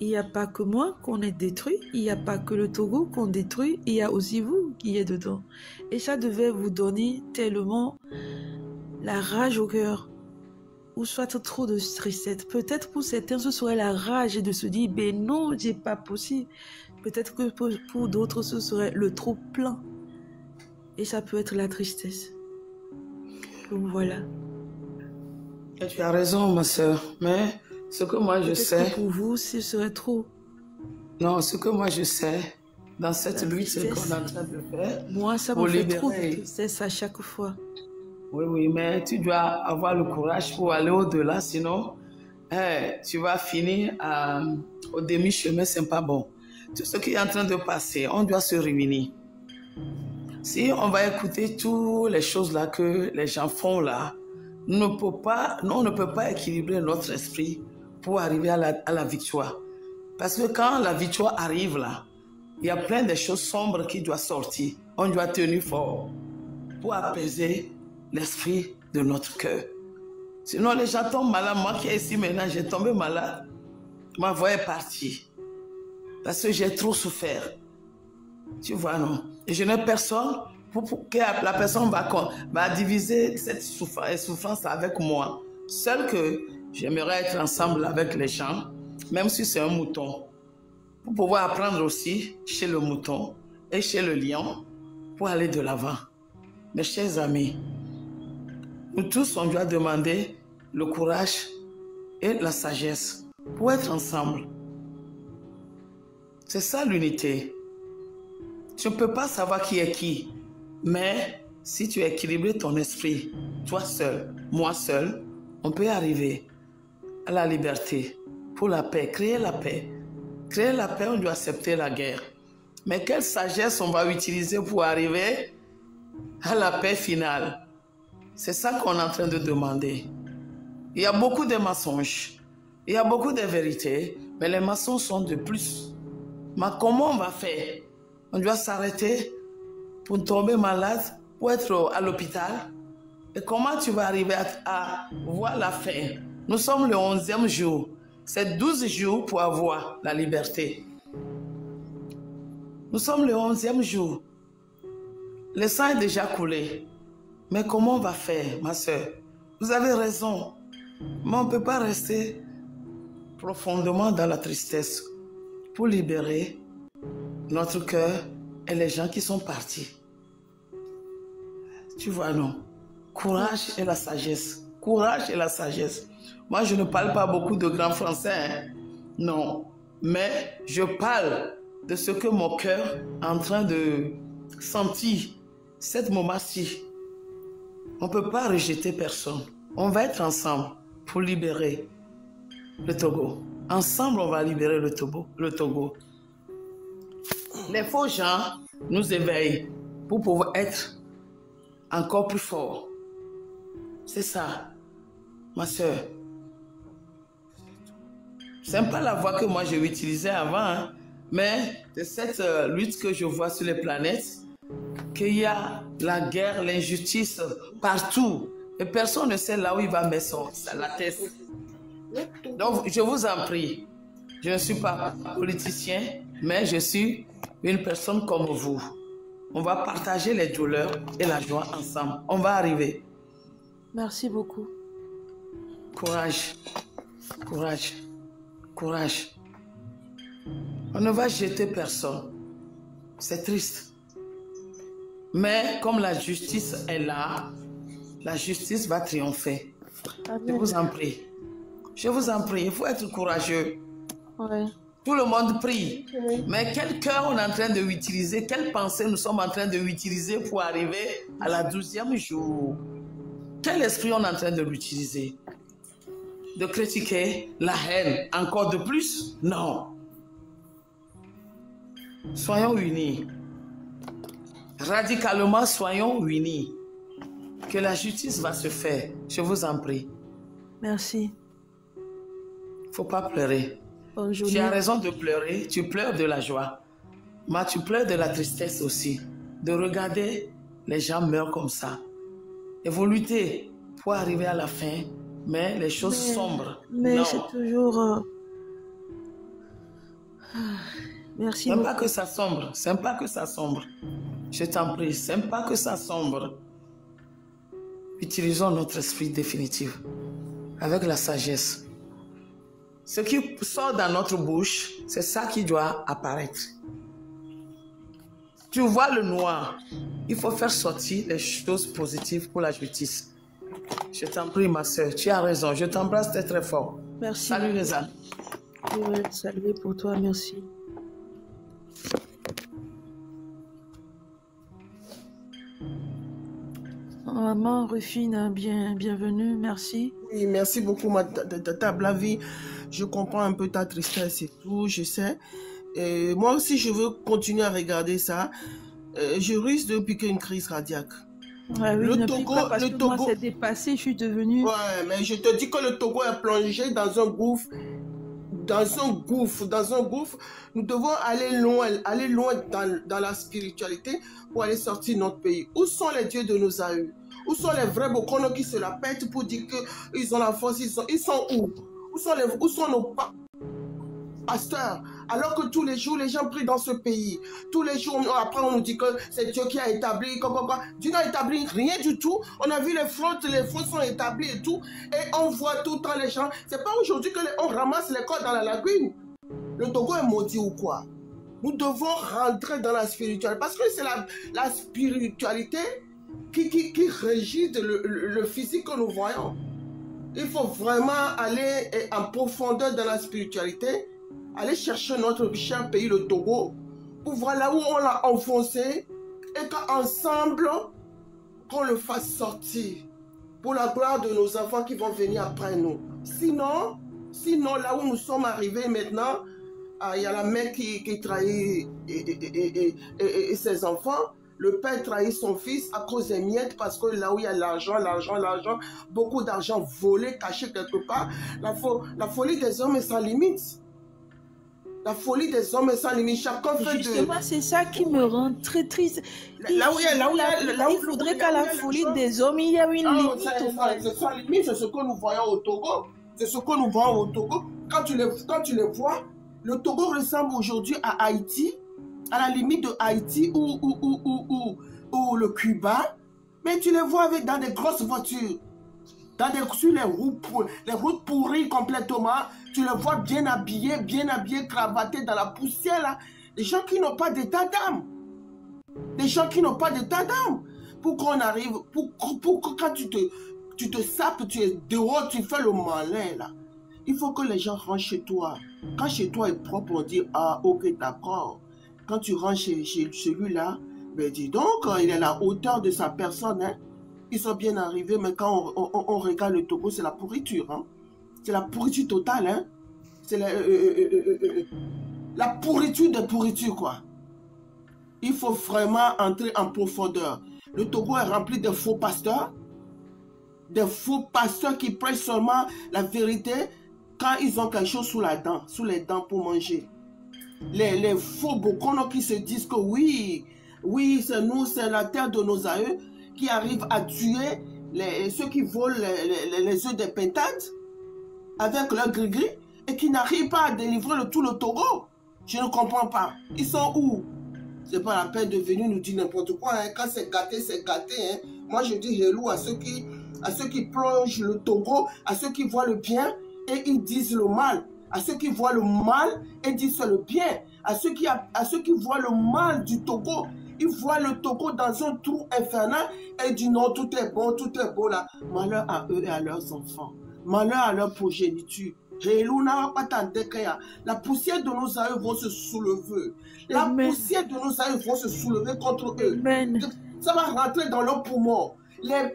S2: il n'y a pas que moi qu'on est détruit, il n'y a pas que le Togo qu'on détruit, il y a aussi vous qui êtes dedans. Et ça devait vous donner tellement la rage au cœur, ou soit trop de stressette. Peut-être pour certains, ce serait la rage de se dire, ben non, c'est pas possible. Peut-être que pour d'autres, ce serait le trop plein. Et ça peut être la tristesse. Donc voilà.
S4: Et tu as raison, ma soeur, mais ce que moi je sais...
S2: Que pour vous, ce serait trop.
S4: Non, ce que moi je sais, dans cette lutte qu'on est en train de faire...
S2: Moi, ça me fait trop de tristesse à chaque fois.
S4: Oui, mais tu dois avoir le courage pour aller au-delà, sinon, tu vas finir au demi-chemin, c'est pas bon. Tout ce qui est en train de passer, on doit se réunir. Si on va écouter toutes les choses là que les gens font là, on ne peut pas équilibrer notre esprit pour arriver à la victoire. Parce que quand la victoire arrive là, il y a plein de choses sombres qui doivent sortir. On doit tenir fort pour apaiser l'esprit de notre cœur. Sinon les gens tombent malades. Moi qui est ici maintenant, j'ai tombé malade. Ma voix est partie. Parce que j'ai trop souffert. Tu vois, non? Et je n'ai personne pour que la personne va diviser cette souffrance avec moi. Seul que j'aimerais être ensemble avec les gens, même si c'est un mouton, pour pouvoir apprendre aussi chez le mouton et chez le lion pour aller de l'avant. Mes chers amis, nous tous, on doit demander le courage et la sagesse pour être ensemble. C'est ça l'unité. Tu ne peux pas savoir qui est qui. Mais si tu équilibres ton esprit, toi seul, moi seul, on peut arriver à la liberté, pour la paix, créer la paix. Créer la paix, on doit accepter la guerre. Mais quelle sagesse on va utiliser pour arriver à la paix finale? C'est ça qu'on est en train de demander. Il y a beaucoup de mensonges, il y a beaucoup de vérités, mais les mensonges sont de plus. Mais comment on va faire? On doit s'arrêter pour tomber malade, pour être à l'hôpital. Et comment tu vas arriver à voir la fin? Nous sommes le 11e jour. C'est 12 jours pour avoir la liberté. Nous sommes le 11e jour. Le sang est déjà coulé. Mais comment on va faire, ma soeur? Vous avez raison. Mais on ne peut pas rester profondément dans la tristesse pour libérer notre cœur et les gens qui sont partis. Tu vois, non? Courage et la sagesse. Courage et la sagesse. Moi, je ne parle pas beaucoup de grand français. Hein? Non. Mais je parle de ce que mon cœur est en train de sentir. Cette moment-ci. On ne peut pas rejeter personne. On va être ensemble pour libérer le Togo. Ensemble, on va libérer le Togo. Les faux gens nous éveillent pour pouvoir être encore plus forts. C'est ça, ma soeur. Ce n'est pas la voie que moi je utilisais avant, hein, mais c'est cette lutte que je vois sur les planètes, qu'il y a la guerre, l'injustice partout. Et personne ne sait là où il va mettre la tête. Donc, je vous en prie, je ne suis pas politicien, mais je suis une personne comme vous. On va partager les douleurs et la joie ensemble. On va arriver.
S2: Merci beaucoup.
S4: Courage, courage, courage. On ne va jeter personne. C'est triste. Mais comme la justice est là, la justice va triompher.
S2: Amen.
S4: Je vous en prie. Je vous en prie, il faut être courageux.
S2: Ouais.
S4: Tout le monde prie. Mais quel cœur on est en train de utiliser, quelle pensée nous sommes en train de utiliser pour arriver à la 12e jour? Quel esprit on est en train de l'utiliser? De critiquer la haine encore de plus? Non. Soyons unis. Radicalement, soyons unis. Que la justice va se faire. Je vous en prie.
S2: Merci.
S4: Il ne faut pas pleurer.
S2: Bonne
S4: Tu
S2: journée.
S4: as raison de pleurer. Tu pleures de la joie. Mais tu pleures de la tristesse aussi. De regarder les gens meurent comme ça. Et vous luttez pour arriver à la fin. Mais les choses sombres.
S2: Mais
S4: Non.
S2: c'est toujours... Merci
S4: J'aime
S2: beaucoup.
S4: pas que ça sombre. J'aime pas que ça sombre. Je t'en prie. J'aime pas que ça sombre. Utilisons notre esprit définitif. Avec la sagesse. Ce qui sort dans notre bouche, c'est ça qui doit apparaître. Tu vois le noir. Il faut faire sortir les choses positives pour la justice. Je t'en prie, ma soeur. Tu as raison. Je t'embrasse très très fort.
S2: Merci.
S4: Salut les amis.
S2: Je vais te saluer pour toi. Merci. Maman Rufine, bienvenue. Merci.
S5: Oui, merci beaucoup de ta Blavi. Je comprends un peu ta tristesse et tout, je sais. Et moi aussi, je veux continuer à regarder ça. Je risque de piquer une crise cardiaque.
S2: Ouais, oui,
S5: Le
S2: ne
S5: Togo-
S2: pique pas parce
S5: le
S2: que moi,
S5: Togo-
S2: c'est dépassé. Je suis devenue...
S5: Ouais, mais je te dis que le Togo est plongé dans un gouffre. Dans un gouffre. Nous devons aller loin dans la spiritualité pour aller sortir notre pays. Où sont les dieux de nos aïeux? Où sont les vrais Bokono qui se la pètent pour dire qu'ils ont la force? Ils sont où? Où sont nos pasteurs? Alors que tous les jours, les gens prient dans ce pays. Tous les jours, après, on nous dit que c'est Dieu qui a établi. Quoi. Dieu n'a établi rien du tout. On a vu les fraudes sont établies et tout. Et on voit tout le temps les gens. C'est pas aujourd'hui qu'on ramasse les corps dans la lagune. Le Togo est maudit ou quoi? Nous devons rentrer dans la spiritualité. Parce que c'est la spiritualité qui régit le physique que nous voyons. Il faut vraiment aller en profondeur dans la spiritualité, aller chercher notre cher pays, le Togo, pour voir là où on l'a enfoncé et qu'ensemble, qu'on le fasse sortir pour la gloire de nos enfants qui vont venir après nous. Sinon, là où nous sommes arrivés maintenant, il y a la mère qui trahit et ses enfants. Le père trahit son fils à cause des miettes parce que là où il y a l'argent, beaucoup d'argent volé, caché quelque part. La folie des hommes est sans limite. La folie des hommes est sans limite. Chacun fait
S2: Justement, c'est ça qui me rend très triste. Il faudrait qu'à la folie des hommes, il y ait une limite.
S5: C'est sans limite, c'est ce que nous voyons au Togo. C'est ce que nous voyons au Togo. Quand tu les vois, le Togo ressemble aujourd'hui à Haïti, à la limite de Haïti ou le Cuba. Mais tu les vois dans des grosses voitures, sur les routes pourries complètement. Tu les vois bien habillés, cravatés dans la poussière là. Des gens qui n'ont pas d'état d'âme. Des gens qui n'ont pas d'état d'âme. Pour qu'on arrive, pour que quand tu te sapes, tu es dehors, tu fais le malin là. Il faut que les gens rentrent chez toi. Quand chez toi est propre, on dit, ah ok d'accord. Quand tu rentres chez celui-là, ben dis donc, il est à la hauteur de sa personne. Hein. Ils sont bien arrivés, mais quand on regarde le Togo, c'est la pourriture. Hein. C'est la pourriture totale. Hein. C'est la pourriture des pourritures, quoi. Il faut vraiment entrer en profondeur. Le Togo est rempli de faux pasteurs qui prêchent seulement la vérité quand ils ont quelque chose sous les dents pour manger. Les faux bokonos qui se disent que oui, c'est nous, c'est la terre de nos aïeux, qui arrivent à tuer ceux qui volent les œufs des pintades avec leur gris-gris et qui n'arrivent pas à délivrer tout le Togo. Je ne comprends pas. Ils sont où? C'est pas la peine de venir nous dire n'importe quoi. Hein. Quand c'est gâté, c'est gâté. Hein. Moi, je dis hello à ceux qui plongent le Togo, à ceux qui voient le bien et ils disent le mal. À ceux qui voient le mal et disent le bien. À ceux qui voient le mal du Togo, ils voient le Togo dans un trou infernal et disent non, tout est bon là. Malheur à eux et à leurs enfants. Malheur à leur progéniture. La poussière de nos aïeux vont se soulever. La poussière de nos aïeux vont se soulever contre eux.
S2: Amen.
S5: Ça va rentrer dans leurs poumons. Les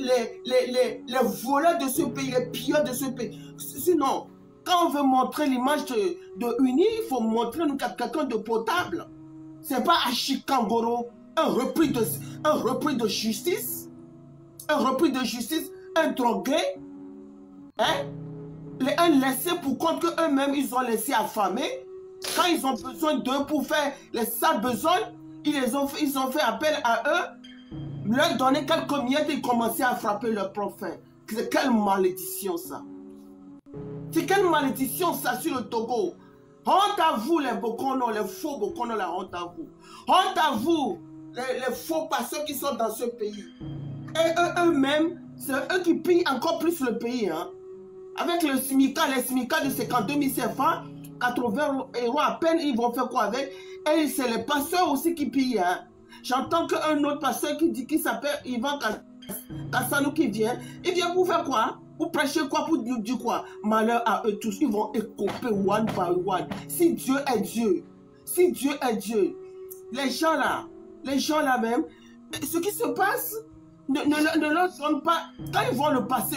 S5: voleurs de ce pays, les pilleurs de ce pays. Sinon, quand on veut montrer l'image de Uni, il faut montrer nous quelqu'un de potable. C'est pas Ashikangoro, un repris de justice, un drogué, hein? Un laissé pour compte qu'eux-mêmes, ils ont laissé affamer. Quand ils ont besoin d'eux pour faire les sales besognes, ils ont fait appel à eux, leur donner quelques miettes et ils commençaient à frapper leurs prophètes. C'est quelle malédiction ça? C'est quelle malédiction ça sur le Togo? Honte à vous les bokonos, les faux bokonos, la honte à vous. Honte à vous les faux pasteurs qui sont dans ce pays. Et eux-mêmes, c'est eux qui pillent encore plus le pays, hein. Avec les SMICA de 52 000 CFA, 80 € à peine, ils vont faire quoi avec? Et c'est les pasteurs aussi qui pillent. Hein. J'entends qu'un autre pasteur qui s'appelle Ivan Kassanou qui vient. Il vient pour faire quoi? Pour prêcher quoi? Pour nous dire quoi? Malheur à eux tous. Ils vont écoper one by one. Si Dieu est Dieu, les gens là même, ce qui se passe ne leur donne pas. Quand ils voient le passé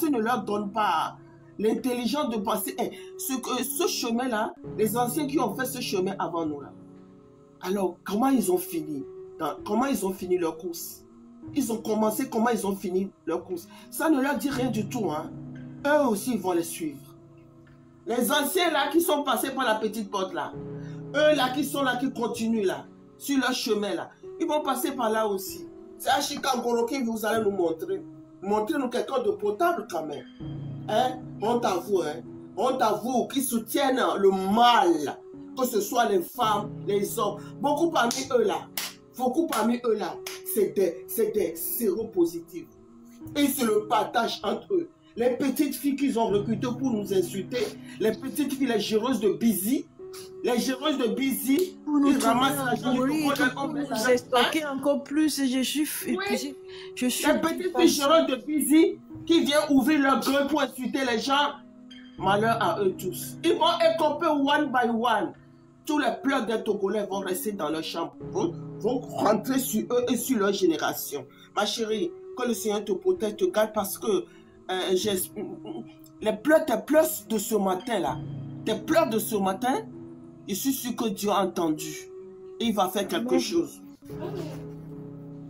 S5: ne leur donne pas l'intelligence de passer. Ce chemin-là, les anciens qui ont fait ce chemin avant nous, là. Alors, comment ils ont fini? Comment ils ont fini leur course? Ils ont commencé, comment ils ont fini leur course? Ça ne leur dit rien du tout. Hein? Eux aussi, ils vont les suivre. Les anciens là qui sont passés par la petite porte là, eux là qui sont là, qui continuent là, sur leur chemin là, ils vont passer par là aussi. C'est à Chicago que vous allez nous montrer. Montrez-nous quelqu'un de potable quand même. Hein? Honte à vous, hein? Honte à vous qui soutiennent le mal, que ce soit les femmes, les hommes. Beaucoup parmi eux là, c'est des séropositifs. Et c'est le partage entre eux. Les petites filles qu'ils ont recrutées pour nous insulter, les petites filles, les géreuses de Bizi, ils ramassent l'argent
S2: pour nous estoquer encore plus. Je suis
S5: les petites filles géreuses de Bizi qui viennent ouvrir leur gueule pour insulter les gens. Malheur à eux tous. Ils vont écoper one by one. Tous les pleurs des Togolais vont rester dans leur chambre, vont rentrer sur eux et sur leur génération. Ma chérie, que le Seigneur te protège, te garde, parce que tes pleurs de ce matin là, tes pleurs de ce matin, je suis sûr que Dieu a entendu et il va faire quelque chose.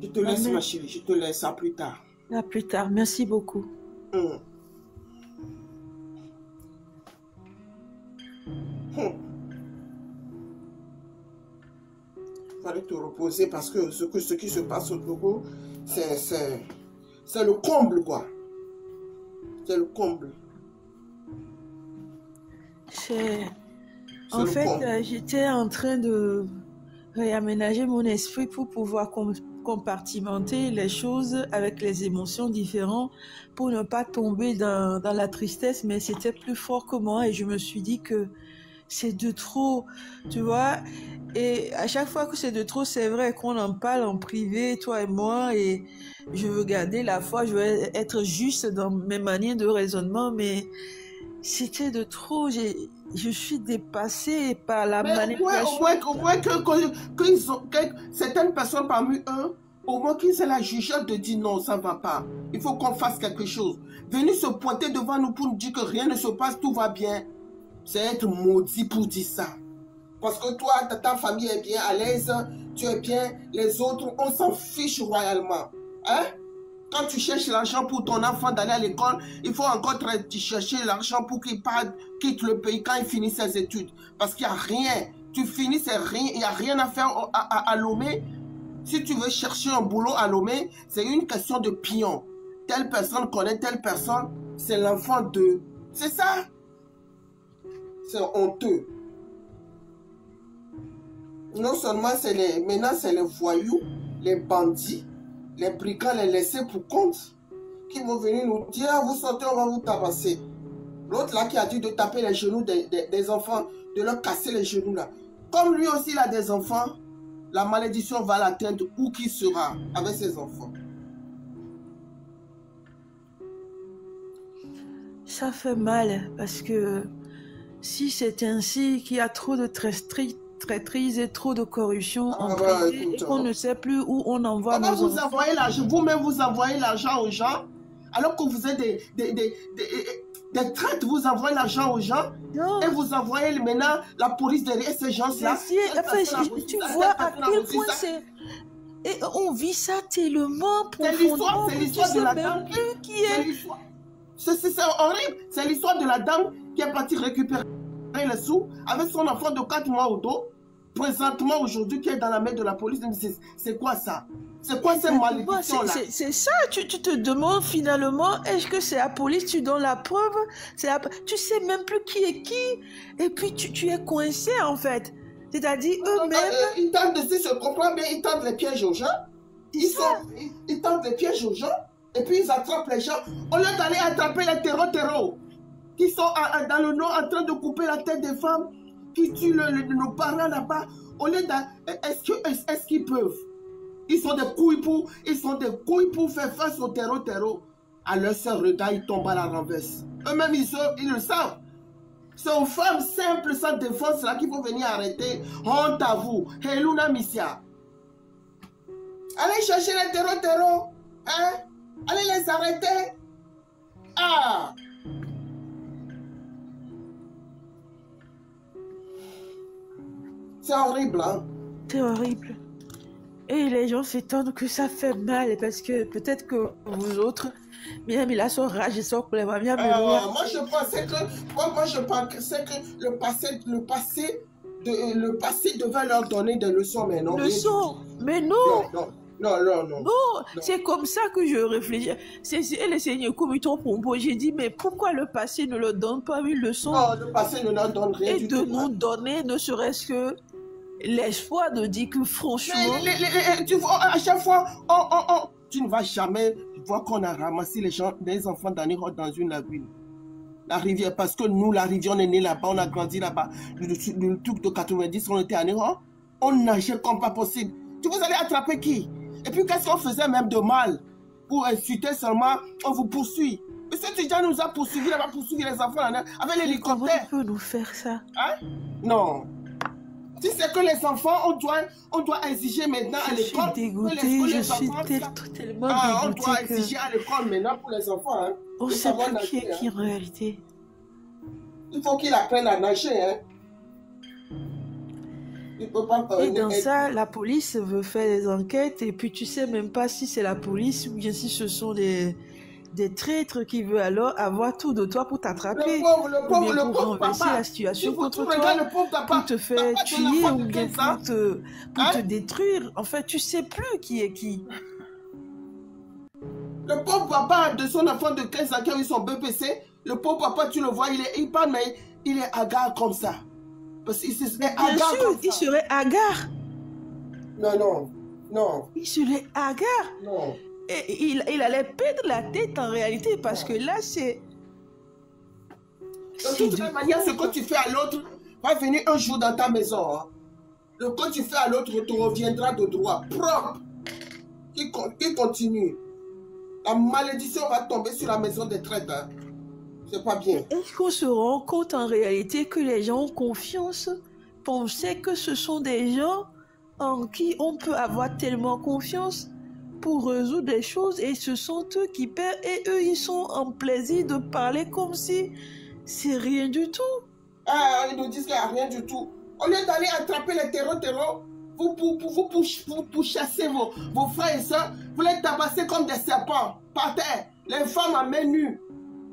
S5: Je te laisse, ma chérie, je te laisse, à plus tard.
S2: À plus tard, merci beaucoup.
S5: Il fallait te reposer parce que ce qui se passe au Togo, c'est le comble, quoi. C'est le comble.
S2: En fait, j'étais en train de réaménager mon esprit pour pouvoir compartimenter les choses avec les émotions différentes pour ne pas tomber dans la tristesse, mais c'était plus fort que moi et je me suis dit que c'est de trop, tu vois. Et à chaque fois que c'est de trop, c'est vrai qu'on en parle en privé, toi et moi, et je veux garder la foi, je veux être juste dans mes manières de raisonnement, mais c'était de trop. Je suis dépassée par la manipulation.
S5: Au moins que certaines personnes parmi eux, au moins qu'ils aient la jugeote de dire non, ça ne va pas. Il faut qu'on fasse quelque chose. Venir se pointer devant nous pour nous dire que rien ne se passe, tout va bien. C'est être maudit pour dire ça. Parce que toi, ta famille est bien à l'aise, tu es bien, les autres, on s'en fiche royalement. Hein? Quand tu cherches l'argent pour ton enfant d'aller à l'école, il faut encore chercher l'argent pour qu'il quitte le pays quand il finit ses études. Parce qu'il n'y a rien. Tu finis, c'est rien. Il n'y a rien à faire à Lomé. Si tu veux chercher un boulot à Lomé, c'est une question de pion. Telle personne connaît telle personne, c'est l'enfant d'eux. C'est ça. C'est honteux. Non seulement maintenant c'est les voyous, les bandits, les brigands, les laissés pour compte, qui vont venir nous dire, ah, vous sortez, on va vous tabasser. L'autre là qui a dit de taper les genoux des enfants, de leur casser les genoux là. Comme lui aussi il a des enfants, la malédiction va l'atteindre où qu'il sera avec ses enfants.
S2: Ça fait mal parce que si c'est ainsi qu'il y a trop de traîtrise et trop de corruption en privé et qu'on ne sait plus où on envoie nos enfants.
S5: Vous-même vous envoyez l'argent aux gens alors que vous êtes des traîtres, vous envoyez l'argent aux gens et vous envoyez maintenant la police derrière ces gens-là.
S2: Tu vois à quel point c'est... Et on vit ça tellement profondément.
S5: C'est l'histoire de la dame qui est... C'est horrible. C'est l'histoire de la dame qui est partie récupérer les sous avec son enfant de 4 mois au dos. Présentement, aujourd'hui, qui est dans la main de la police. C'est quoi ça? C'est quoi cette malédiction-là?
S2: C'est ça, tu te demandes finalement, est-ce que c'est la police, tu donnes la preuve, tu sais même plus qui est qui, et puis tu es coincé en fait. C'est-à-dire eux-mêmes...
S5: Ils tentent de se comprendre bien, ils tentent les pièges aux gens. Ils tentent les pièges aux gens, et puis ils attrapent les gens. Au lieu d'aller attraper les terreaux, qui sont dans le nord en train de couper la tête des femmes, qui tuent nos parents là-bas, au lieu est-ce qu'ils peuvent? Ils sont des couilles pour faire face au terreau. À leur seul regard, ils tombent à la renverse. Eux-mêmes, ils le savent. C'est aux femmes simples sans défense là qu'il faut venir arrêter. Honte à vous. Heluna Missia. Allez chercher les terreaux. Hein? Allez les arrêter. Ah! C'est horrible, hein?
S2: C'est horrible. Et les gens s'étonnent que ça fait mal parce que peut-être que vous autres, bien, il a son rage et son colère.
S5: Moi, je pensais que le passé devait leur donner des leçons, mais non.
S2: Leçons? Mais non.
S5: Non.
S2: C'est comme ça que je réfléchis. C'est le Seigneur comme ton propos. J'ai dit, mais pourquoi le passé ne leur donne pas une leçon?
S5: Non, le passé ne leur donne rien
S2: et
S5: du tout.
S2: Et de nous donner ne serait-ce que l'espoir de dire que franchement...
S5: Tu vois, à chaque fois, tu ne vas jamais voir qu'on a ramassé les enfants d'Anirod dans une lagune. La rivière, parce que nous, la rivière, on est né là-bas, on a grandi là-bas. Le truc de 90, on était à Anirod, on nageait comme pas possible. Tu vous allez attraper qui? Et puis, qu'est-ce qu'on faisait même de mal? Pour insulter seulement, on vous poursuit. Mais ce étudiant nous a poursuivi, il va poursuivre les enfants avec l'hélicoptère.
S2: Comment il peut nous faire ça?
S5: Hein? Non. Si c'est que les enfants, on doit exiger maintenant à l'école.
S2: Je suis dégoûtée, je suis tellement dégoûtée.
S5: On doit exiger à l'école maintenant pour les enfants. Hein,
S2: on ne sait plus qui est qui en réalité.
S5: Il faut qu'ils apprennent à nager. Hein.
S2: Et dans ça, la police veut faire des enquêtes et puis tu sais même pas si c'est la police ou bien si ce sont des traîtres qui veulent alors avoir tout de toi pour t'attraper.
S5: Le pauvre
S2: pour renverser la situation contre toi, pour te faire tuer ou bien pour te détruire. En fait, tu sais plus qui est qui.
S5: Le pauvre papa de son enfant de 15 ans qui a eu son BPC, le pauvre papa, tu le vois, il parle, mais il est hagard comme ça. Parce qu'il serait hagard comme ça.
S2: Il serait hagard.
S5: Non.
S2: Il serait hagard.
S5: Non.
S2: Et il allait perdre la tête en réalité parce que là, c'est...
S5: De toute manière, ce que tu fais à l'autre va venir un jour dans ta maison. Hein. Ce que tu fais à l'autre te reviendra de droit, propre, qui continue. La malédiction va tomber sur la maison des traîtres. Hein. C'est pas bien.
S2: Est-ce qu'on se rend compte en réalité que les gens ont confiance, pensaient que ce sont des gens en qui on peut avoir tellement confiance pour résoudre des choses et ce sont eux qui perdent et eux ils sont en plaisir de parler comme si c'est rien du tout.
S5: Ils nous disent qu'il n'y a rien du tout. Au lieu d'aller attraper les terreaux, vous chassez vos frères et soeurs, vous les tabassez comme des serpents, par terre, les femmes à main nue.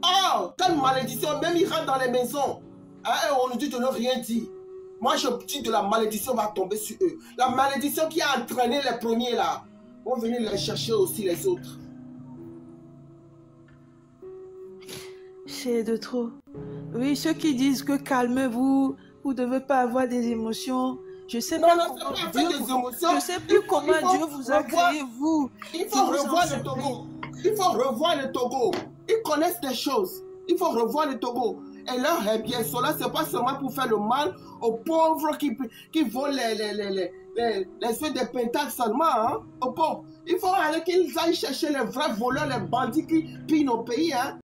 S5: Oh, quelle malédiction, même ils rentrent dans les maisons. On nous dit de ne rien dire. Moi, je dis que la malédiction va tomber sur eux. La malédiction qui a entraîné les premiers là, vont venir les chercher aussi les autres.
S2: C'est de trop. Oui, ceux qui disent que calmez-vous, vous ne devez pas avoir des émotions. Je sais pas comment je sais plus comment Dieu vous a créé, vous.
S5: Il faut revoir le Togo. Il faut revoir le Togo. Ils connaissent des choses. Il faut revoir le Togo. Et leur bien, cela, ce n'est pas seulement pour faire le mal aux pauvres qui volent les feux des pentacles seulement, hein, aux pauvres. Il faut aller qu'ils aillent chercher les vrais voleurs, les bandits qui pillent nos pays, hein.